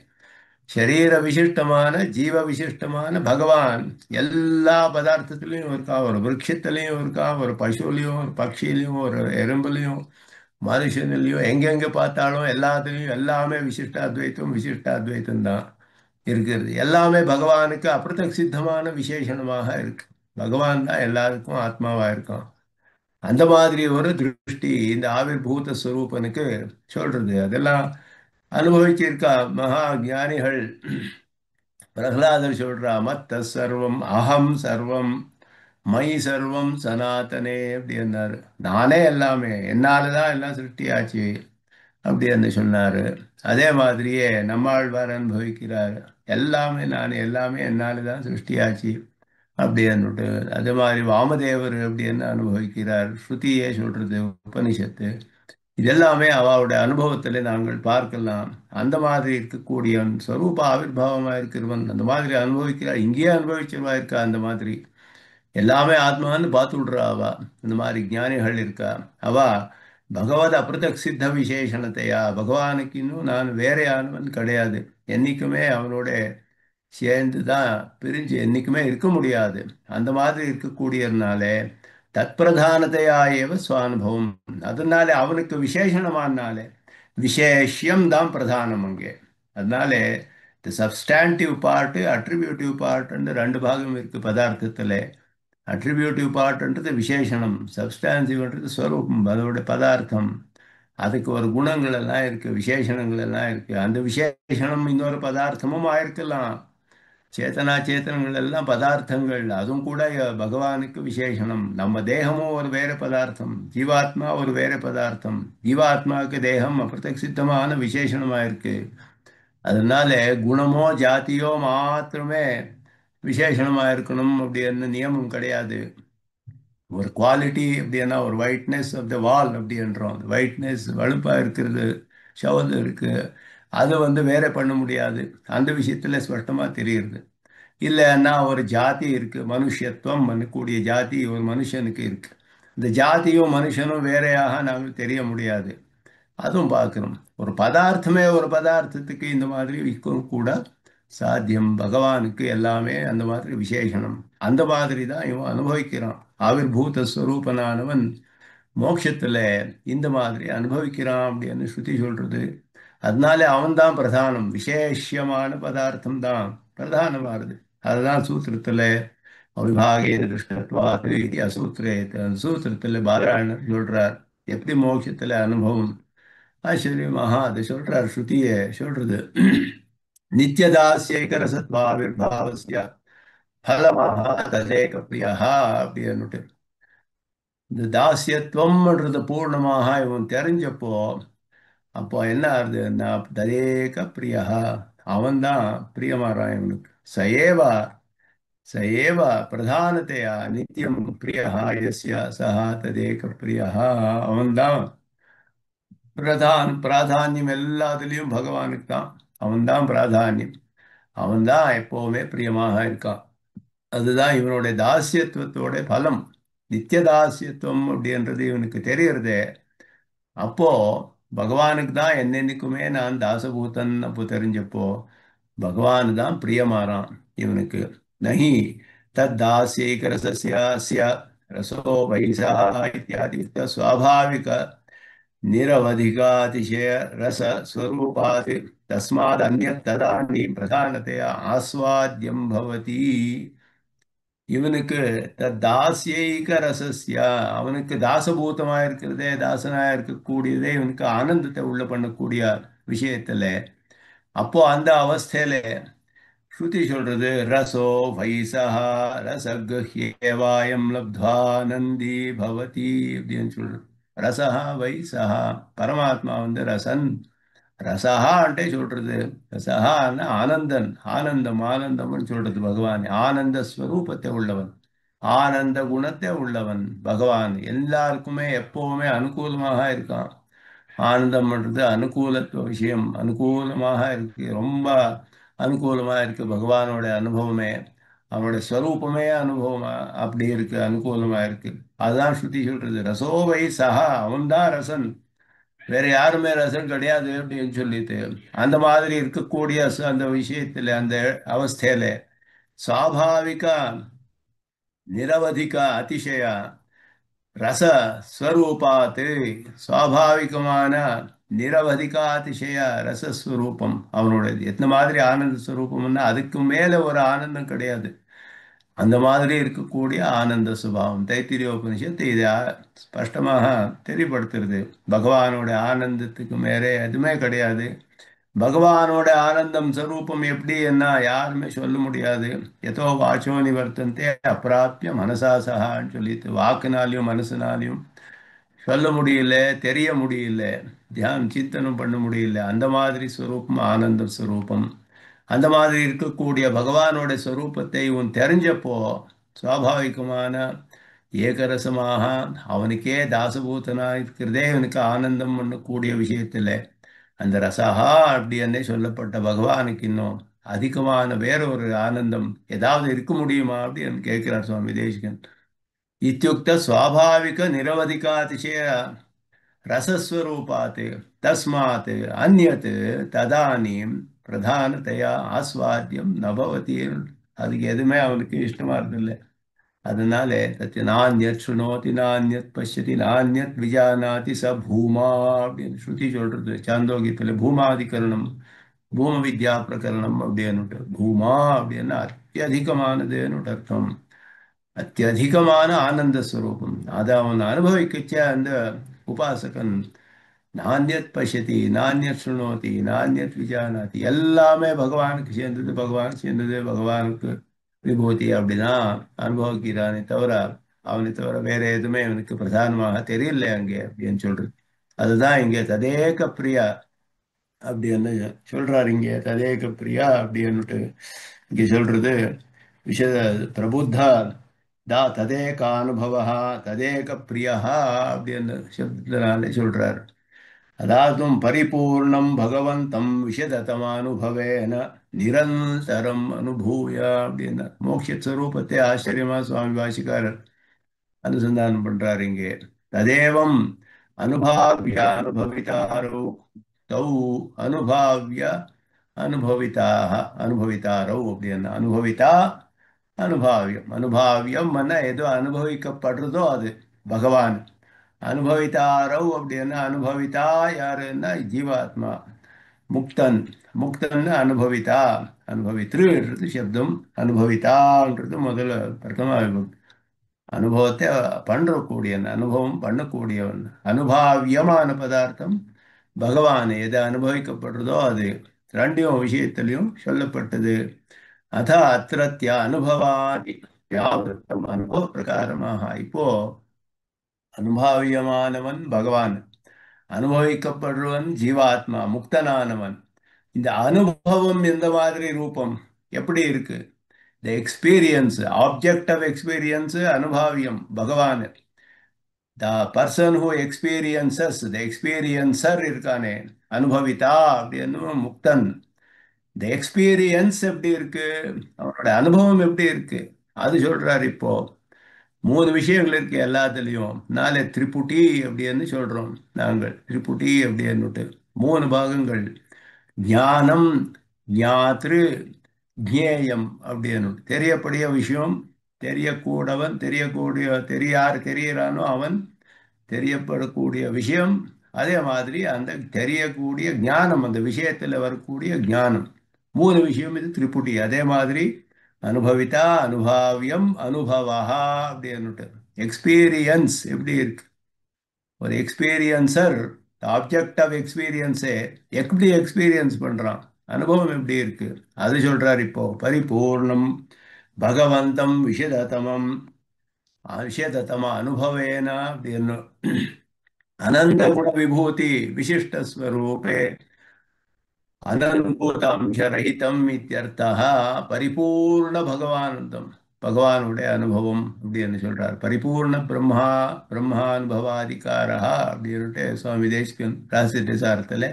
ஷரீர விசிஷ்டமான ஜீவ விசிஷ்டமான பகவான் எல்லா பதார்த்தத்திலையும் இருக்கான். ஒரு விருட்சத்திலையும் இருக்கான், ஒரு பசுலையும் ஒரு பட்சியிலையும் ஒரு எறும்புலையும் மனுஷனிலையும் எங்கெங்க பார்த்தாலும் எல்லாத்துலேயும் எல்லாமே விசிஷ்டாத்வைத்தம் விசிஷ்டாத்வைத்தம் தான் இருக்கிறது. எல்லாமே பகவானுக்கு அப்பிரத்யக்ஷ சித்தமான விசேஷணமாக இருக்கு. பகவான் தான் எல்லாருக்கும் ஆத்மாவா இருக்கான். அந்த மாதிரி ஒரு திருஷ்டி இந்த ஆவிர்பூத ஸ்வரூபனுக்கு சொல்றது. அதெல்லாம் அனுபவிச்சிருக்கா மகா ஞானிகள். பிரகலாதர் சொல்றா, மத்த சர்வம் அகம் சர்வம் மை சர்வம் சனாதனே அப்படின்னாரு. நானே எல்லாமே, என்னாலதான் எல்லாம் சிருஷ்டியாச்சு அப்படின்னு சொன்னாரு. அதே மாதிரியே நம்மாழ்வார் அனுபவிக்கிறார். எல்லாமே நான், எல்லாமே என்னாலதான் சிருஷ்டியாச்சு அப்படின்னுட்டு. அதே மாதிரி வாமதேவர் அப்படின்னு அனுபவிக்கிறார். ஸ்ருதியே சொல்றது, உபனிஷத்து. இதெல்லாமே அவளுடைய அனுபவத்தில் நாங்கள் பார்க்கலாம். அந்த மாதிரி இருக்கக்கூடிய ஸ்வரூப ஆவிர்வாவமாக இருக்கிறவன் அந்த மாதிரி அனுபவிக்கிறார். இங்கேயே அனுபவிச்சிருவா இருக்கா. அந்த மாதிரி எல்லாமே ஆத்மான்னு பார்த்து விடுறா அவ. இந்த மாதிரி ஞானிகள் இருக்கா. அவ பகவத் அப்பிரத்யக்ஷ சித்த விசேஷணத்தையா, பகவானுக்கு இன்னும் நான் வேறையானவன் கிடையாது, என்னைக்குமே அவனோட சேர்ந்து தான், பிரிஞ்சு என்னைக்குமே இருக்க முடியாது. அந்த மாதிரி இருக்கக்கூடியதுனாலே தற்பிரதானத்தையா ஏவ சுவானுபவம். அதனால அவனுக்கு விசேஷணமானாலே விசேஷியம் தான் பிரதானம் அங்கே. அதனாலே இந்த சப்ஸ்டாண்டிவ் பார்ட்டு அட்ரிபியூட்டிவ் பார்ட்டுன்னு ரெண்டு பாகம் இருக்கு பதார்த்தத்தில். அட்ரிபியூட்டிவ் பார்ட்ன்றது விசேஷணம், சப்ஸ்டான்சிவ்ன்றது ஸ்வரூபம், அதோட பதார்த்தம். அதுக்கு ஒரு குணங்கள் எல்லாம் இருக்கு, விசேஷணங்கள் எல்லாம் இருக்கு. அந்த விசேஷணம் இன்னொரு பதார்த்தமும் ஆயிருக்கலாம். சேத்தனா சேத்தனங்கள் எல்லாம் பதார்த்தங்கள், அதுவும் கூட பகவானுக்கு விசேஷணம். நம்ம தேகமும் ஒரு வேற பதார்த்தம், ஜீவாத்மா ஒரு வேற பதார்த்தம். ஜீவாத்மாவுக்கு தேகம் அப்பிரத்யக்ஷித்தமான விசேஷணமா இருக்கு. அதனால குணமோ ஜாதியோ மாத்திரமே விசேஷணமா இருக்கணும் அப்படின்னு நியமம் கிடையாது. ஒரு குவாலிட்டி அப்படின்னா ஒரு ஒயிட்னஸ் ஆஃப் த வால் அப்படின்றோம். அந்த ஒயிட்னஸ் வலுப்பா இருக்கிறது, ஷவல் இருக்கு, அது வேற பண்ண முடியாது. அந்த விஷயத்துல ஸ்பஷ்டமா தெரியுது. இல்லைன்னா ஒரு ஜாதி இருக்கு, மனுஷத்துவம் பண்ணக்கூடிய ஜாதி ஒரு மனுஷனுக்கு இருக்கு. இந்த ஜாதியும் மனுஷனும் வேறையாக நாங்கள் தெரிய முடியாது. அதுவும் பார்க்கிறோம். ஒரு பதார்த்தமே ஒரு பதார்த்தத்துக்கு இந்த மாதிரி விற்கும் கூட சாத்தியம். பகவானுக்கு எல்லாமே அந்த மாதிரி விசேஷனம். அந்த மாதிரி தான் இவன் அனுபவிக்கிறான். ஆவிர்பூத ஸ்வரூபனானவன் மோட்சத்துல இந்த மாதிரி அனுபவிக்கிறான் அப்படின்னு ஸ்ருதி சொல்றது. அதனால அவன்தான் பிரதானம், விசேஷமான பதார்த்தம் தான் பிரதானமானது. அதுதான் சூத்திரத்துல அவிபாகேன திருஷ்டத்வாத் இது அசூத்திரே. அந்த சூத்திரத்துல பாராயணர் சொல்றார் எப்படி மோட்சத்துல அனுபவம் ஆச்சரியமாக அது சொல்றார். ஸ்ருதிய சொல்றது நித்தியதாசியைகரசத்வாவிர்பாவஸ்ய பலமாக ததேக பிரியா அப்படின்னுட்டு. இந்த தாசியத்துவம்ன்றது பூர்ணமாக இவன் தெரிஞ்சப்போ அப்போ என்ன ஆகுது, நான் ததேக பிரியா, அவன்தான் பிரியமாறான் இவனுக்கு. சயேவா சயேவா பிரதானத்தையா நித்தியம் பிரியா யஸ்ய சஹா ததேக பிரியா. அவன்தான் பிராதானியம் எல்லாத்துலேயும் பகவானுக்கு தான். அவன்தான் பிராதானியம், அவன்தான் எப்பவுமே பிரியமாக இருக்கான். அதுதான் இவனுடைய தாசியத்துவத்தோட பலம். நித்திய தாசியத்துவம் அப்படின்றது இவனுக்கு தெரியறதே. அப்போ பகவானுக்கு தான் என்னென்னைக்குமே நான் தாசபூதன் அப்போ தெரிஞ்சப்போ பகவான் தான் பிரியமாறான் இவனுக்கு. நஹி தத் தாசியைக ரசஸ்ய ரசோ வைசா இத்தியாதி சுவாபாவிக निरवधिकातिशय रस स्वरूपात् तस्माद् अन्यत् तदानीं प्रधानतया आस्वाद्यं भवति. இவனுக்கு தாசியைக ரசஸ்ய, அவனுக்கு தாசபூதமா இருக்கிறதே, தாசனா இருக்கக்கூடியதே இவனுக்கு ஆனந்தத்தை உள்ள பண்ணக்கூடிய விஷயத்துல. அப்போ அந்த அவஸ்தையில ஸ்ருதி சொல்றது ரசோ வைசஹா ரசகஹ்யேவாயம் லப்த்வா நந்தி பவதி அப்படின்னு சொல்றது. ரசஹா வைசஹா, பரமாத்மா ரசன். ரசஹா అంటే சொல்றது, ரசஹான்னா ஆனந்தன், ஆனந்தம் ஆனந்தம்னு சொல்றது. பகவான் ஆனந்த ஸ்வரூபத்தை உள்ளவன், ஆனந்த குணத்தை உள்ளவன். பகவான் எல்லாருக்குமே எப்பவுமே அனுகூலமாக இருக்கான். ஆனந்தம் பண்றது அனுகூலத்துவ விஷயம், அனுகூலமாக இருக்கு, ரொம்ப அனுகூலமாக இருக்கு பகவானோட அனுபவமே. அவனுடைய ஸ்வரூபமே அனுபவமா அப்படி இருக்கு, அனுகூலமா இருக்கு. அதுதான் ஸ்ருதி சொல்றது, ரசோவை சஹா, அவன்தான் ரசன், வேற யாருமே ரசன் கிடையாது அப்படின்னு சொல்லிட்டு. அந்த மாதிரி இருக்கக்கூடிய அந்த விஷயத்துல, அந்த அவஸ்தையில சுவாபாவிக நிரவதிக அதிசய ரச ஸ்வரூபாத்து, சுவாபாவிகமான நிரவதிகாதிசய ரசஸ்வரூபம் அவனுடையது. எந்த மாதிரி ஆனந்த ஸ்வரூபம்னா அதுக்கு மேல ஒரு ஆனந்தம் கிடையாது. அந்த மாதிரி இருக்கக்கூடிய ஆனந்த சுபாவம் தைத்திரிய உபனிஷத்து இதை ஸ்பஷ்டமாக தெளிவுபடுத்துறது. பகவானோட ஆனந்தத்துக்கு மேலே எதுவுமே கிடையாது. பகவானோட ஆனந்தம் ஸ்வரூபம் எப்படி என்ன யாருமே சொல்ல முடியாது. எதோ வாச்சோ நிவர்த்தந்தே அப்பிராப்பிய மனசா சகான்னு சொல்லிட்டு, வாக்குனாலையும் மனசுனாலையும் சொல்ல முடியல, தெரிய முடியல, தியானம் சிந்தனம் பண்ண முடியல. அந்த மாதிரி ஸ்வரூபம் ஆனந்த ஸ்வரூபம். அந்த மாதிரி இருக்கக்கூடிய பகவானோட ஸ்வரூபத்தை இவன் தெரிஞ்சப்போ சுவாபாவிகமான ஏகரசமாக அவனுக்கே தாசபூதனா இருக்கிறதே இவனுக்கு ஆனந்தம் பண்ணக்கூடிய விஷயத்துல அந்த ரசஹா அப்படின்னு சொல்லப்பட்ட பகவானுக்கு இன்னும் அதிகமான வேற ஒரு ஆனந்தம் ஏதாவது இருக்க முடியுமா அப்படின்னு கேட்கிறார் சுவாமி தேசிகன். இத்தியுக்த சுவாபாவிக நிரவதிகாதிசய ரசஸ்வரூபாத் தஸ்மாத் அந்யத் ததானீம் பிரதானத்தையா ஆஸ்வாத்தியம் நபவதி. அதுக்கு எதுவுமே அவனுக்கு இஷ்டமா இருந்தில்லை. அதனால தத்து நானியத் சுனோதி நானியத் பஷ்யதி நானியத் விஜானாதி ச பூமா அப்படின்னு ஸ்ருதி சொல்றது சாந்தோக்கியத்தில். பூமாதிகரணம் பூம வித்யா பிரகரணம் அப்படின்னுட்டு, பூமா அப்படின்னா அத்தியதிகமானதுன்னு அர்த்தம். அத்தியதிகமான ஆனந்த ஸ்வரூபம் அதை அவன் அனுபவிக்கச்ச அந்த உபாசகன் நானியத் பசதி நானியத் சுணோதி நானியத் விஜானாதி, எல்லாமே பகவானுக்கு சேர்ந்தது, பகவானுக்கு சேர்ந்தது, பகவானுக்கு விபூதி அப்படிதான் அனுபவிக்கிறானே தவிர அவனை தவிர வேற எதுவுமே அவனுக்கு பிரதானமாக தெரியல அங்கே அப்படின்னு சொல்றது. அதுதான் இங்கே ததேக பிரியா அப்படின்னு சொல்றாரு. இங்கே ததேக பிரியா அப்படின்னுட்டு இங்கே சொல்றது விஷய பிரபுத்தா ததேக அனுபவ ததேக பிரியா அப்படின்னு சப்தத்தினாலே சொல்றாரு. அதாதும் பரிபூர்ணம் பகவந்தம் விஷததமானுபவேன நிரந்தரம் அனுபூய அப்படின்னா மோட்ச ஸ்வரூபத்தை ஆச்சரியமா சுவாமி பாஷிக்காரர் அனுசந்தானம் பண்றாரு இங்கே. ததேவம் அனுபாவிய அனுபவித்தாரோ தௌ அனுபாவிய அனுபவிதாக அனுபவித்தாரோ அப்படின்னா அனுபவித்தா அனுபாவியம். அனுபாவியம் எதோ அனுபவிக்கப்படுறதோ அது பகவான். அனுபவித்தாரோ அப்படின்னா அனுபவித்தா யாருன்னா ஜீவாத்மா முக்தன். முக்தன் அனுபவித்தா, அனுபவித்ருன்றது சப்தம், அனுபவித்தான்றது முதல்ல பிரதம விபக்தி. அனுபவத்தை பண்றக்கூடியவன், அனுபவம் பண்ணக்கூடியவன். அனுபாவியமான பதார்த்தம் பகவான் எது அனுபவிக்கப்படுறதோ அது ரெண்டையும் விஷயத்திலையும் சொல்லப்பட்டது. அத அத்திரத்திய அனுபவாதி வியாவிருத்தம் அனுபவ பிரகாரமாக இப்போ அனுபவியமானவன் பகவான், அனுபவிக்கப்படுவன் ஜீவாத்மா முக்தனானவன். இந்த அனுபவம் எந்த மாதிரி ரூபம் எப்படி இருக்கு? The experience, object of experience அனுபவியம் பகவான். The person who experiences, the experiencer இருக்கானே அனுபவித்தா அப்படின்னு முக்தன். இந்த எக்ஸ்பீரியன்ஸ் எப்படி இருக்கு, அவனோட அனுபவம் எப்படி இருக்கு அது சொல்றாரு இப்போ. மூணு விஷயங்கள் இருக்கு எல்லாத்துலேயும். நாளை திரிபுட்டி அப்படின்னு சொல்றோம் நாங்கள், திரிபுட்டி அப்படின்னுட்டு மூணு பாகங்கள். ஞானம், ஞாத்ரு, ஜேயம் அப்படின்னு. தெரியக்கூடிய விஷயம், தெரியக்கூடவன், தெரியக்கூடிய யார் தெரியறானோ அவன், தெரியப்படக்கூடிய விஷயம், அதே மாதிரி அந்த தெரியக்கூடிய ஞானம், அந்த விஷயத்தில் வரக்கூடிய ஞானம். மூணு விஷயம் இது திரிபுட்டி. அதே மாதிரி அனுபவித்தா, அனுபாவியம், அனுபவா அப்படின்னுட்டு. எக்ஸ்பீரியன்ஸ் எப்படி இருக்கு, ஒரு எக்ஸ்பீரியன்சர் ஆப்ஜெக்ட் ஆஃப் எக்ஸ்பீரியன்ஸே எப்படி எக்ஸ்பீரியன்ஸ் பண்றான், அனுபவம் எப்படி இருக்கு அது சொல்றார் இப்போ. பரிபூர்ணம் பகவந்தம் விஷததமம் விஷததம அனுபவேன அப்படின்னு அனந்த குண விபூதி விசிஷ்ட ஸ்வரூபே அனந்தூதாம்சரகிதம் இத்தியர்த்தः. பரிபூர்ண பகவானந்தம், பகவானுடைய அனுபவம் அப்படின்னு சொல்றார். பரிபூர்ண பிரம்மானுபவாதிகாரா அப்படின்னுட்டு சுவாமி தேசிகன் ராசிசாரத்தில்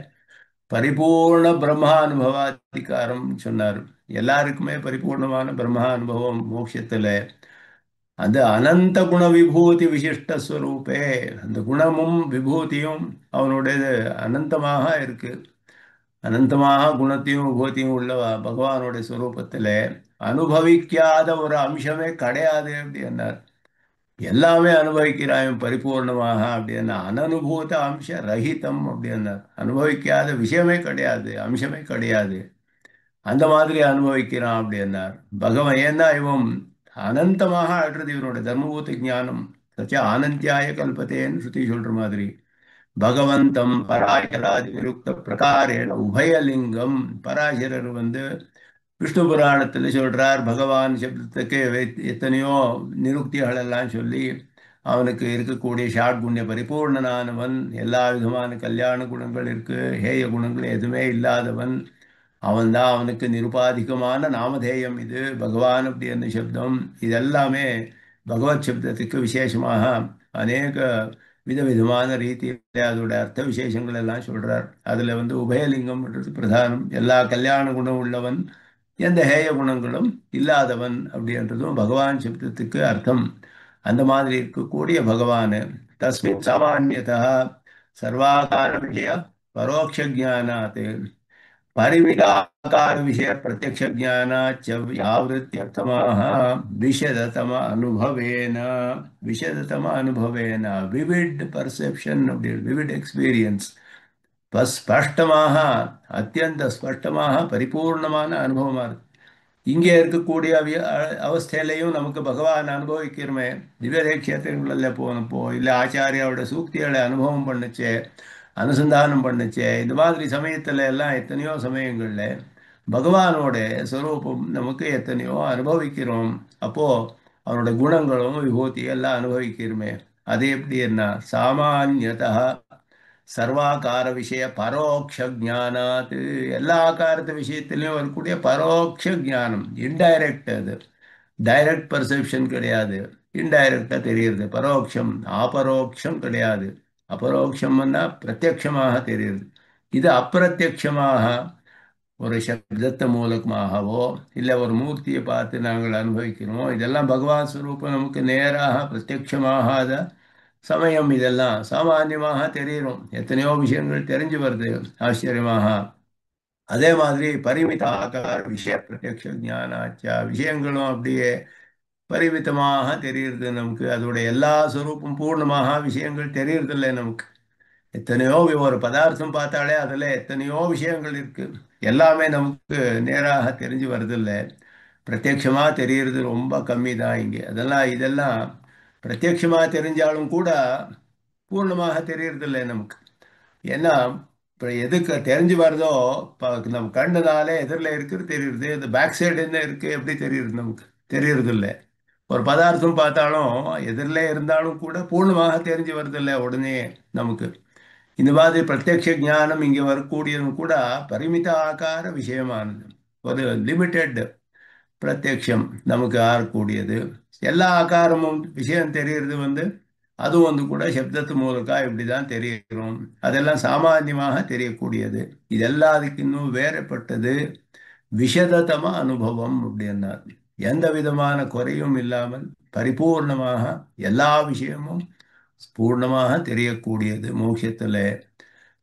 பரிபூர்ண பிரம்மானுபவாதிகாரம் சொன்னார். எல்லாருக்குமே பரிபூர்ணமான பிரம்மா அனுபவம் மோட்சத்துல. அந்த அனந்த குண விபூதி விசிஷ்ட ஸ்வரூபே, அந்த குணமும் விபூதியும் அவனுடைய அனந்தமாக இருக்கு. அனந்தமாக குணத்தையும் விபூதியும் உள்ள பகவானுடைய ஸ்வரூபத்துல அனுபவிக்காத ஒரு அம்சமே கிடையாது அப்படின்னார். எல்லாமே அனுபவிக்கிறாயும் பரிபூர்ணமாக அப்படின்னா அனனுபூத அம்ச ரஹிதம் அப்படின்னார். அனுபவிக்காத விஷயமே கிடையாது, அம்சமே கிடையாது. அந்த மாதிரி அனுபவிக்கிறான் அப்படின்னார் பகவான். ஏன்னா இவன் அனந்தமாக ஆடுறது இவனோட தர்மபூத ஞானம். சச்ச ஆனந்தியாய கல்பத்தேன்னு ஸ்ருதி சொல்ற மாதிரி பகவந்தம் பராசராதி விருக்த பிரகாரேண உபயலிங்கம். பராசரர் விஷ்ணு புராணத்தில் சொல்றார் பகவான் சப்தத்துக்கு எத்தனையோ நிருக்திகள் எல்லாம் சொல்லி அவனுக்கு இருக்கக்கூடிய ஷாட்குண்ய பரிபூர்ணனானவன், எல்லா விதமான கல்யாண குணங்கள் இருக்கு, ஹேய குணங்கள் எதுவுமே இல்லாதவன். அவன்தான், அவனுக்கு நிருபாதிகமான நாமதேயம் இது பகவான் அப்படி என்ன சப்தம். இதெல்லாமே பகவத் சப்தத்துக்கு விசேஷமாக அநேக விதவிதமான ரீதியில் அதோட அர்த்த விசேஷங்கள் எல்லாம் சொல்றார். அதுல உபயலிங்கம்ன்றது பிரதானம். எல்லா கல்யாண குணம் உள்ளவன், எந்த ஹேய குணங்களும் இல்லாதவன் அப்படின்றதும் பகவான் சப்தத்துக்கு அர்த்தம். அந்த மாதிரி இருக்கக்கூடிய பகவான் தஸ்மின் சாமானியதா சர்வாகார விஷய பரோட்ச ஜானாத் परिमिताकार विषय प्रत्यक्ष ज्ञानाच्च व्यावृत्त्यर्थमाः विशदतम अनुभवेन, विशदतम अनुभवेन विविड परसेप्शन विविड एक्सपीरियंस ஸ்பஷ்டமாக, அத்தியந்த ஸ்பஷ்டமாக பரிபூர்ணமான அனுபவமாக இருக்கு. இங்கே இருக்கக்கூடிய அவஸ்தையிலையும் நமக்கு பகவான் அனுபவிக்கிறோமே. திவ்ய கஷேத்திரங்களில் போனப்போ இல்லை ஆச்சாரியாவோட சூக்திகளை அனுபவம் பண்ணுச்சே, அனுசந்தானம் பண்ணுச்சே, இந்த மாதிரி சமயத்துல எல்லாம் எத்தனையோ சமயங்கள்ல பகவானோட ஸ்வரூபம் நமக்கு எத்தனையோ அனுபவிக்கிறோம். அப்போ அவனோட குணங்களும் விபூதி எல்லாம் அனுபவிக்கிறோமே. அது எப்படி என்ன சாமானியதா சர்வாகார விஷய பரோட்ச ஜானாத், எல்லா ஆகாரத்து விஷயத்திலையும் வரக்கூடிய பரோட்ச ஜானம், இன்டைரக்ட். அது டைரக்ட் பர்செப்ஷன் கிடையாது, இன்டைரக்டா தெரியுது. பரோட்சம் அபரோக்ஷம் கிடையாது. அபரோக்ஷம்னா பிரத்யக்ஷமாக தெரியுது. இது அப்பிரத்யக்ஷமாக ஒரு சப்தத்த மூலமாகவோ இல்லை ஒரு மூர்த்தியை பார்த்து நாங்கள் அனுபவிக்கிறோம். இதெல்லாம் பகவான் ஸ்வரூபம் நமக்கு நேராக பிரத்யக்ஷமாகாத சமயம் இதெல்லாம் சாமான்யமாக தெரியும். எத்தனையோ விஷயங்கள் தெரிஞ்சு வருது ஆச்சரியமாக. அதே மாதிரி பரிமித ஆகார விஷய பிரத்யக்ஷ ஞானாச்சா, விஷயங்களும் அப்படியே பரிமிதமாக தெரியுது நமக்கு. அதோட எல்லா ஸ்வரூபம் பூர்ணமாக விஷயங்கள் தெரியறதில்லை நமக்கு. எத்தனையோ ஒரு பதார்த்தம் பார்த்தாலே அதில் எத்தனையோ விஷயங்கள் இருக்கு. எல்லாமே நமக்கு நேராக தெரிஞ்சு வருதில்லை. பிரத்யட்சமாக தெரியறது ரொம்ப கம்மி தான் இங்கே. இதெல்லாம் பிரத்யட்சமாக தெரிஞ்சாலும் கூட பூர்ணமாக தெரியறதில்லை நமக்கு. ஏன்னா இப்போ எதுக்கு தெரிஞ்சு வருதோ, இப்போ நம்ம கண்ணுனாலே எதிரில் இருக்கிறது தெரியுது, இந்த பேக் சைடு என்ன இருக்கு எப்படி தெரியுது நமக்கு தெரியறதில்லை. ஒரு பதார்த்தம் பார்த்தாலும் எதிரில் இருந்தாலும் கூட பூர்ணமாக தெரிஞ்சு வருதில்லை உடனே நமக்கு. இந்த மாதிரி பிரத்யக்ஷ ஞானம் இங்கே வரக்கூடியதும் கூட பரிமித ஆகார விஷயமானது. ஒரு லிமிட்டெட் பிரத்யக்ஷம் நமக்கு ஆகக்கூடியது. எல்லா ஆகாரமும் விஷயம் தெரியறது அதுவும் கூட சப்தத்து மூலக்கா இப்படிதான் தெரியும். அதெல்லாம் சாமான்யமாக தெரியக்கூடியது. இதெல்லாம் அதுக்கு இன்னும் வேறுபட்டது விஷததம அனுபவம் அப்படின்னார். எந்த விதமான குறையும் இல்லாமல் பரிபூர்ணமாக எல்லா விஷயமும் பூர்ணமாக தெரியக்கூடியது மோட்சத்துல.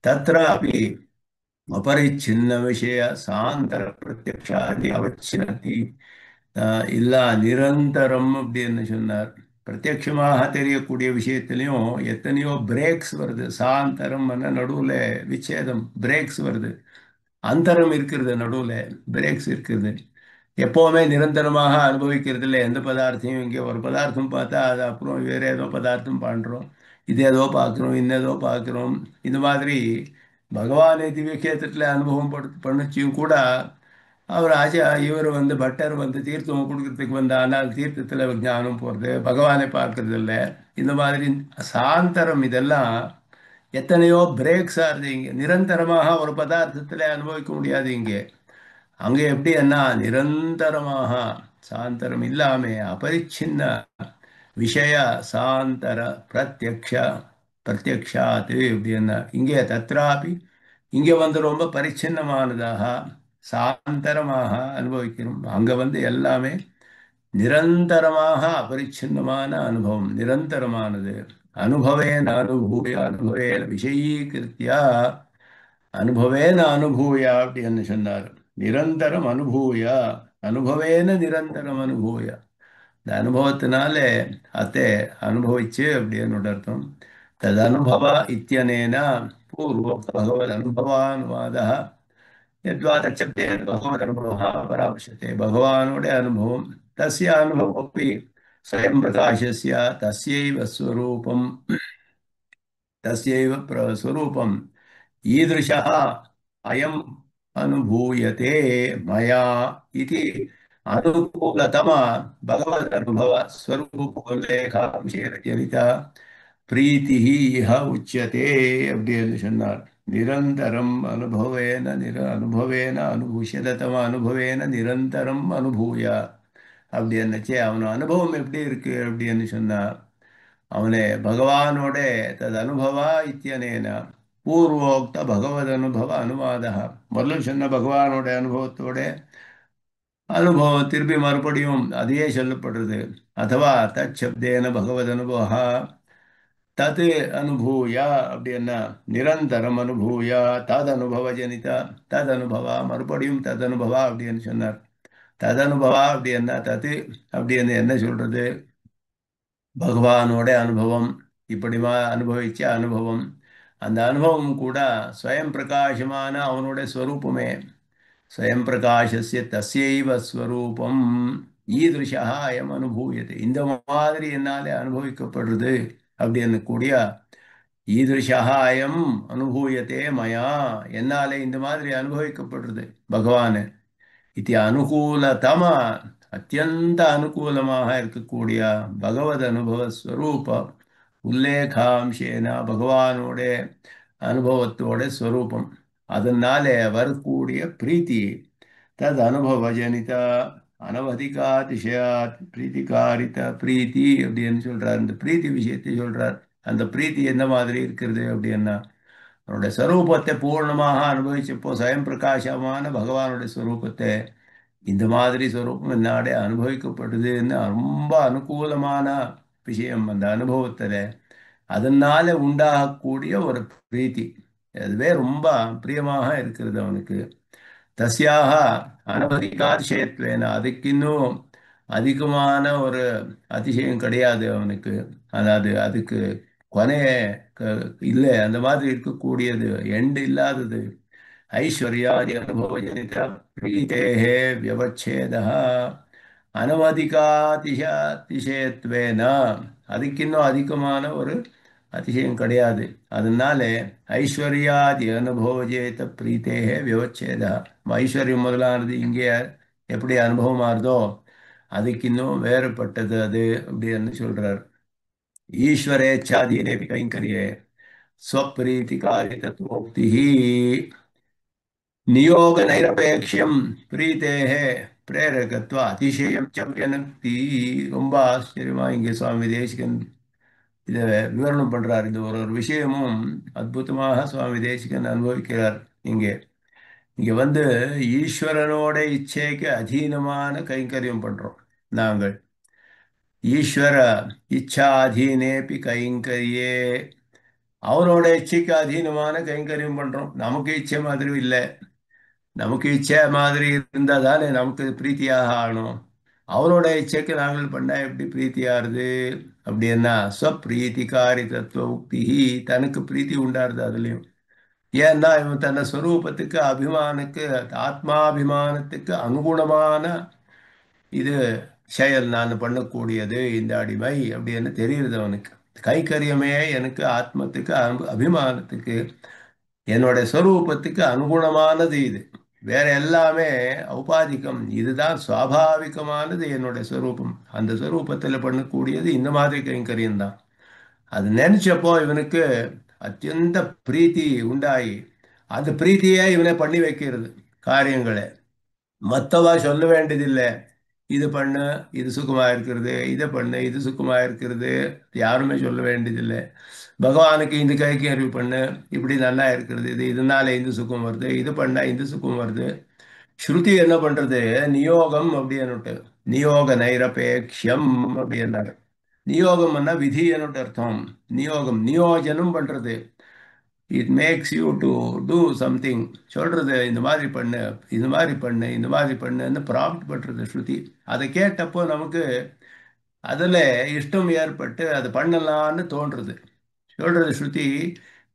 தத்ராபி அபரிச்சின்ன விஷய சாந்தர பிரத்யக்ஷாதி அவச்சினதி இல்ல நிரந்தரம் அப்படின்னு சொன்னார். பிரத்யட்சமாக தெரியக்கூடிய விஷயத்திலையும் எத்தனையோ பிரேக்ஸ் வருது. சாந்தரம் நடுவுல விச்சேதம் பிரேக்ஸ் வருது. அந்தரம் இருக்கிறது, நடுவுல பிரேக்ஸ் இருக்குது. எப்பவுமே நிரந்தரமாக அனுபவிக்கிறது இல்லை எந்த பதார்த்தையும். இங்கே ஒரு பதார்த்தம் பார்த்தா அது அப்புறம் வேற ஏதோ பதார்த்தம் பண்றோம், இது ஏதோ பார்க்குறோம், இன்னேதோ பார்க்குறோம். இந்த மாதிரி பகவானை திவ்ய கேத்திரத்தில் அனுபவம் பண்ணிச்சியும் கூட அவர் இவர் பட்டர் தீர்த்தம் கொடுக்கறதுக்கு ஆனால் தீர்த்தத்தில் ஞானம் போகிறது, பகவானை பார்க்கறது இல்லை. இந்த மாதிரி சாந்தரம் இதெல்லாம் எத்தனையோ பிரேக்ஸ் ஆகுது. இங்கே நிரந்தரமாக ஒரு பதார்த்தத்தில் அனுபவிக்க முடியாது. இங்கே அங்கே எப்படி என்ன நிரந்தரமாக சாந்தரம் இல்லாம அபரிச்சின்ன விஷய சாந்தர பிரத்யக்ஷ பிரத்யக்ஷாத்து இப்படி என்ன இங்கே தத்ராபி இங்க வந்து ரொம்ப பரிச்சின்னமானதாக சாந்தரமாக அனுபவிக்கிறோம். அங்க வந்து எல்லாமே நிரந்தரமாக அபரிச்சின்னமான அனுபவம், நிரந்தரமானது. அனுபவேன அனுபூய அனுபவேன விஷயீகிருத்தியா அனுபவேன அனுபூய அப்படின்னு சொன்னார். நிரந்தரம் அனுபூய அனுபவேன நிரந்தரம் அனுபூய, இந்த அனுபவத்தினாலே அத்தை அனுபவிச்சு அப்படின்னு அர்த்தம். தது அனுபவ இத்தியனேன பூர்வோக்த பகவத் அனுபவானுவாதः यद्वा तच्चब्देन भगवदनुभवः परामर्श्यते भगवानुடைய அனுபவம் तस्य अनुभवोऽपि स्वयं प्रकाशस्य तस्यैव स्वरूपम् ईदृशः अयम् अनुभूयते मया इति अनुकूलतम भगवदनुभव स्वरूपोल्लेखांशेन जनित பிரீத்திஹி இஹ உச்சதே அப்படின்னு சொன்னார். நிரந்தரம் அனுபவேன அனுபூஷதம அனுபவேன நிரந்தரம் அனுபூயா அப்படின்னுச்சு. அவன் அனுபவம் எப்படி இருக்கு அப்படின்னு சொன்னா, அவனே பகவானோட தது அனுபவா இத்தியனேன பூர்வோக்த பகவத் அனுபவ அனுவாதா, முதல்ல சொன்ன பகவானோட அனுபவத்தோட அனுபவம் திருப்பி மறுபடியும் அதையே சொல்லப்படுறது. அதுவா தச்சப்தேன பகவத் அனுபவா தத் அனுபூயா அப்படின்னா நிரந்தரம் அனுபூயா தத் அனுபவ ஜனிதா தத் அனுபவா மறுபடியும் தத் அனுபவா அப்படின்னு சொன்னார். தத் அனுபவா அப்படின்னா தத்து அப்படின்னு என்ன சொல்றது, பகவானோட அனுபவம், இப்படிமா அனுபவிச்ச அனுபவம். அந்த அனுபவம் கூட ஸ்வயம் பிரகாசமான அவனுடைய ஸ்வரூபமே. ஸ்வயம் பிரகாசஸ்ய தஸ்யைவ ஸ்வரூபம் ஈதிருஷா அயம் அனுபூயத்தை, இந்த மாதிரி என்னாலே அனுபவிக்கப்படுறது அப்படின்னு கூடிய ஈதிருஷா அயம் அனுபூயத்தே மயா, என்னாலே இந்த மாதிரி அனுபவிக்கப்படுறது பகவான். இது அனுகூலதம அத்தியந்த அனுகூலமாக இருக்கக்கூடிய பகவத் அனுபவ ஸ்வரூப உல்லேகாம்சேன பகவானோட அனுபவத்தோட ஸ்வரூபம், அதனாலே வரக்கூடிய பிரீத்தி தது அனுபவ ஜனித அனவதிகாதிசயாத் பிரீத்திகாரித பிரீத்தி அப்படின்னு சொல்றார். இந்த பிரீத்தி விஷயத்தை சொல்றார். அந்த பிரீத்தி எந்த மாதிரி இருக்கிறது அப்படின்னா, அவனுடைய ஸ்வரூபத்தை பூர்ணமாக அனுபவிச்சப்போ ஸ்வயம் பிரகாசமான பகவானுடைய ஸ்வரூபத்தை இந்த மாதிரி ஸ்வரூபம் என்னாடே அனுபவிக்கப்படுதுன்னு ரொம்ப அனுகூலமான விஷயம் அந்த அனுபவத்துல. அதனால உண்டாகக்கூடிய ஒரு பிரீத்தி, அதுவே ரொம்ப பிரியமாக இருக்கிறது அவனுக்கு. தஸ்யாக அனவதிகாதிசயத்வேன, அதுக்கு இன்னும் அதிகமான ஒரு அதிசயம் கிடையாது அவனுக்கு. அதாவது அதுக்கு கொனையே இல்லை, அந்த மாதிரி இருக்கக்கூடியது, எண்டு இல்லாதது. ஐஸ்வர்யாதி அனுபவஜனித பிரீதேः வியவச்சேதः அனவதிகாதிசயத்வேன, அதுக்கின்னும் அதிகமான ஒரு அதிசயம் கிடையாது. அதனால ஐஸ்வர்யாதி அனுபவஜேத பிரீத்தேகே வியவச்சேதா, ஐஸ்வர்யம் முதலானது இங்கே எப்படி அனுபவமாகுதோ அதுக்கு இன்னும் வேறுபட்டது அது அப்படின்னு சொல்றார். ஈஸ்வரேச்சாதீனே கைங்கரியே ஸ்வப்ரீதி காரிய தத்துவோக்தி நியோக நைரபேக்ஷம் பிரீத்தேக பிரேரகத்வா அதிசயம் சம்பியனக்தி. ரொம்ப ஆச்சரியமா இங்கே சுவாமி தேசிகன் இதை விவரணம் பண்றார். இந்த ஒரு ஒரு விஷயமும் அற்புதமாக சுவாமி தேசிகன் அனுபவிக்கிறார். இங்கே இங்க வந்து ஈஸ்வரனோட இச்சைக்கு அதீனமான கைங்கரியம் பண்றோம் நாங்கள். ஈஸ்வர இச்சாதீனேபி கைங்கரியே, அவனோட இச்சைக்கு அதீனமான கைங்கரியம் பண்றோம். நமக்கு இச்சை மாதிரி இல்லை. நமக்கு இச்சை மாதிரி இருந்தா தானே நமக்கு பிரீத்தியாக ஆகணும். அவனோட இச்சைக்கு நாங்கள் பண்ணா எப்படி பிரீத்தியாருது அப்படின்னா, ஸ்வப்பிரீத்திகாரி தத்துவ உக்தி, தனக்கு பிரீத்தி உண்டாருது அதுலயும். ஏன்னா இவன் தன்னை ஸ்வரூபத்துக்கு அபிமானுக்கு ஆத்மாபிமானத்துக்கு அனுகுணமான இது செயல் நான் பண்ணக்கூடியது இந்த அடிமை அப்படின்னு தெரியுது அவனுக்கு. கைக்கரியமே எனக்கு ஆத்மத்துக்கு அபிமானத்துக்கு என்னோட ஸ்வரூபத்துக்கு அனுகுணமானது இது. வேற எல்லாமே ஔபாதிகம், இதுதான் சுவாபாவிகமானது என்னோட ஸ்வரூபம். அந்த ஸ்வரூபத்தில் பண்ணக்கூடியது இந்த மாதிரி கைங்கரியம் தான். அது நினைச்சப்போ இவனுக்கு அத்தியந்த பிரீத்தி உண்டாகி அந்த பிரீத்தியே இவனை பண்ணி வைக்கிறது காரியங்களை. மற்றவா சொல்ல வேண்டியதில்லை. இது பண்ணு இது சுகமா இருக்கிறது, இதை பண்ணு இது சுகமா இருக்கிறது, யாருமே சொல்ல வேண்டியதில்லை. பகவானுக்கு இந்த கைக்கு அறிவு பண்ணு, இப்படி நல்லா இருக்கிறது, இது இதனால இந்த சுகம் வருது, இது பண்ணா இந்த சுகம் வருது. ஸ்ருதி என்ன பண்றது? நியோகம் அப்படின்னு நியோக நைரபேக்ஷம் அப்படின்னாரு. நியோகம்னா விதின்னு அர்த்தம். நியோகம் நியோஜனம் பண்றது. It makes you to do something. சொல்றது இந்த மாதிரி பண்ணு, இந்த மாதிரி பண்ணு, இந்த மாதிரி பண்ணுன்னு ப்ராம்ப்ட் பண்றது ஸ்ருதி. அதை கேட்டப்போ நமக்கு அதுல இஷ்டம் ஏற்பட்டு அது பண்ணலான்னு தோன்றது. சொல்றது ஸ்ருதி.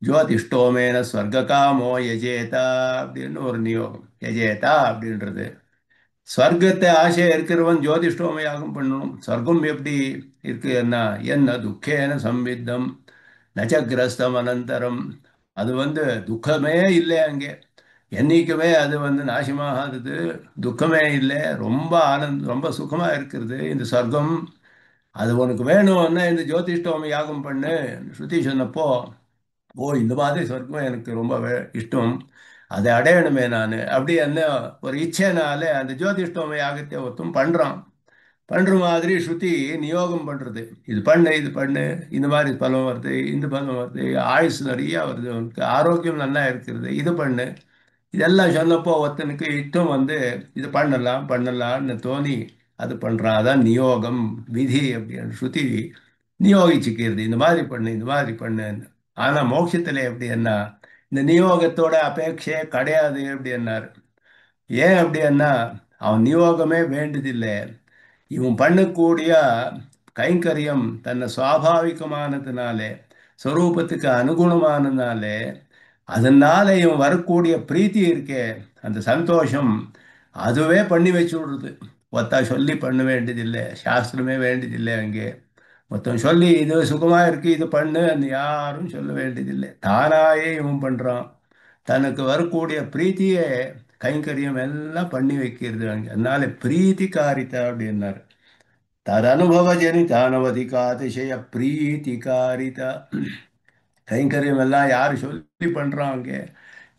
ஜோதிஷ்டோமேன ஸ்வர்காமோ யஜேதா அப்படின்னு ஒரு நியோகம். யஜேதா அப்படின்றது ஸ்வர்க்கத்தை ஆசை இருக்கிறவன் ஜோதிஷ்டோம யாகம் பண்ணணும். சொர்க்கம் எப்படி இருக்கு என்ன துக்கேன சம்வித்தம் நச்சகிரஸ்தம் அனந்தரம். அது துக்கமே இல்லை அங்கே. என்னைக்குமே அது நாசமாகாதது. துக்கமே இல்லை. ரொம்ப ஆனந்தம், ரொம்ப சுகமா இருக்கிறது இந்த சொர்க்கம். அது உனக்கு வேணும்னா இந்த ஜோதிஷ்டோம யாகம் பண்ணு ஸ்ருதி சொன்னப்போ, ஓ இந்த மாதிரி சொர்க்கம் எனக்கு ரொம்ப இஷ்டம், அதை அடையணுமே நான் அப்படி என்ன ஒரு இச்சைனால அந்த ஜோதிஷ்டோம யாகத்தை ஒருத்தம் பண்றான். பண்ற மாதிரி ஸ்ருதி நியோகம் பண்றது. இது பண்ணு இது பண்ணு, இந்த மாதிரி பலம் வருது, இந்த பலம் வருது, ஆயுசு நிறைய வருது, உனக்கு ஆரோக்கியம் நல்லா இருக்கிறது, இது பண்ணு. இதெல்லாம் சொன்னப்போ ஒருத்தனுக்கு இஷ்டம் இது பண்ணலாம் பண்ணலாம்னு தோணி அது பண்றான். அதான் நியோகம், விதி அப்படின்னு ஸ்ருதி நியோகிச்சுக்கிறது. இந்த மாதிரி பண்ணு இந்த மாதிரி பண்ணுன்னு. ஆனா மோட்சத்துல எப்படின்னா இந்த நியோகத்தோட அபேட்சையே கிடையாது அப்படின்னாரு. ஏன் அப்படின்னா அவன் நியோகமே வேண்டியதில்லை. இவன் பண்ணக்கூடிய கைங்கரியம் தன்னை சுவாபாவிகமானதுனாலே, ஸ்வரூபத்துக்கு அனுகுணமானதுனாலே, அதனால இவன் வரக்கூடிய பிரீத்தி இருக்கே, அந்த சந்தோஷம், அதுவே பண்ணி வச்சு விடுறது. ஒத்தா சொல்லி பண்ண வேண்டியதில்லை, சாஸ்திரமே வேண்டியதில்லை அங்கே. மொத்தம் சொல்லி இது சுகமா இருக்கு இது பண்ணு யாரும் சொல்ல வேண்டியதில்லை. தானாயே இவன் பண்றான். தனக்கு வரக்கூடிய பிரீத்தியே கைங்கரியம் எல்லாம் பண்ணி வைக்கிறது அங்கே. அதனால பிரீத்தி காரிதா அப்படின்னாரு. ததனுபவ ஜனிதானவதிகாதிசய பிரீத்தி காரிதா. கைங்கரியம் எல்லாம் யாரு சொல்லி பண்றான் அங்கே?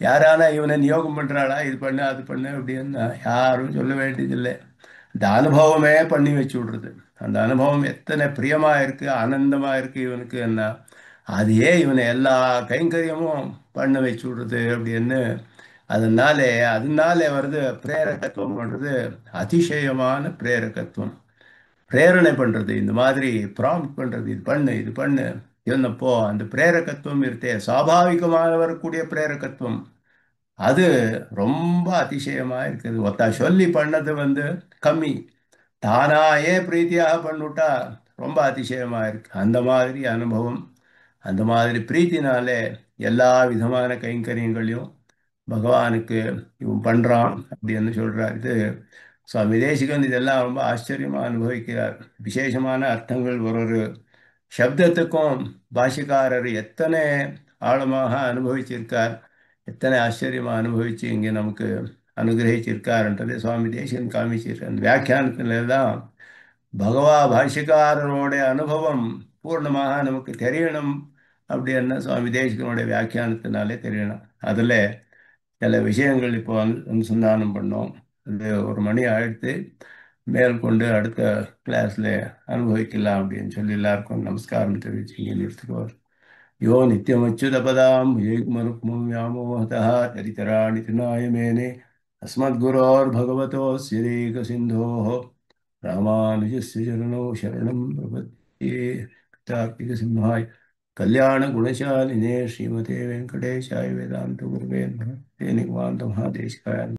யாரானா இவனை நியோகம் பண்றாளா, இது பண்ணு அது பண்ணு அப்படின்னு யாரும் சொல்ல வேண்டியதில்லை. இந்த அனுபவமே பண்ணி வச்சு விடுறது. அந்த அனுபவம் எத்தனை பிரியமா இருக்கு, ஆனந்தமா இருக்கு இவனுக்கு அதையே இவனை எல்லா கைங்கரியமும் பண்ண வச்சு விடுறது அப்படின்னு. அதனாலே அதனாலே பிரேரகத்துவம் பண்றது. அதிசயமான பிரேரகத்துவம். பிரேரணை பண்றது, இந்த மாதிரி ப்ராம்ப்ட் பண்றது, இது பண்ணு இது பண்ணு என்னப்போ அந்த பிரேரகத்துவம் இருக்கே, சுவாபாவிகமாக வரக்கூடிய பிரேரகத்துவம், அது ரொம்ப அதிசயமா இருக்குது. ஒத்தா சொல்லி பண்ணது கம்மி. தானாயே பிரீத்தியாக பண்ணிவிட்டா ரொம்ப அதிசயமா இருக்கு. அந்த மாதிரி அனுபவம், அந்த மாதிரி பிரீத்தினாலே எல்லா விதமான கைங்கரியங்களையும் பகவானுக்கு இவன் பண்றான் அப்படின்னு சொல்றார். இது சுவாமி தேசிகன் இதெல்லாம் ரொம்ப ஆச்சரியமா அனுபவிக்கிறார். விசேஷமான அர்த்தங்கள் ஒரு ஒரு சப்தத்துக்கும் பாஷிகாரர் எத்தனை ஆழமாக அனுபவிச்சிருக்கார், எத்தனை ஆச்சரியமா அனுபவிச்சு இங்கே நமக்கு அனுகிரகிச்சிருக்காருன்றதை சுவாமி தேசிகன் காமிச்சிருக்கார். அந்த வியாக்கியானத்துல தான் பாஷ்யக்காரரோட அனுபவம் பூர்ணமாக நமக்கு தெரியணும் அப்படின்னு சுவாமி தேசிகனுடைய வியாக்கியானத்தினாலே தெரியணும். அதுல சில விஷயங்கள் இப்போ அனுசந்தானம் பண்ணோம். அது ஒரு மணி ஆயிடுத்து. மேல் கொண்டு அடுத்த கிளாஸ்ல அனுபவிக்கலாம் அப்படின்னு சொல்லி எல்லாருக்கும் நமஸ்காரம் தெரிவிச்சு இங்கே நிறுத்துக்குவார். யோ நித்யமச்சுதபதாம் ஏகமருக்மம் व्यामोहतः तरितराणि तृणाय मेने अस्मद्गुरोर्भगवतोऽस्य देकसिन्धोः रामानुजस्य चरणौ शरणं प्रपद्ये। कार्तिकसिंहाय कल्याणगुणशालिने श्रीमते वेङ्कटेशाय वेदान्तगुरवे नमः। ते निगमान्तमहादेशिकाय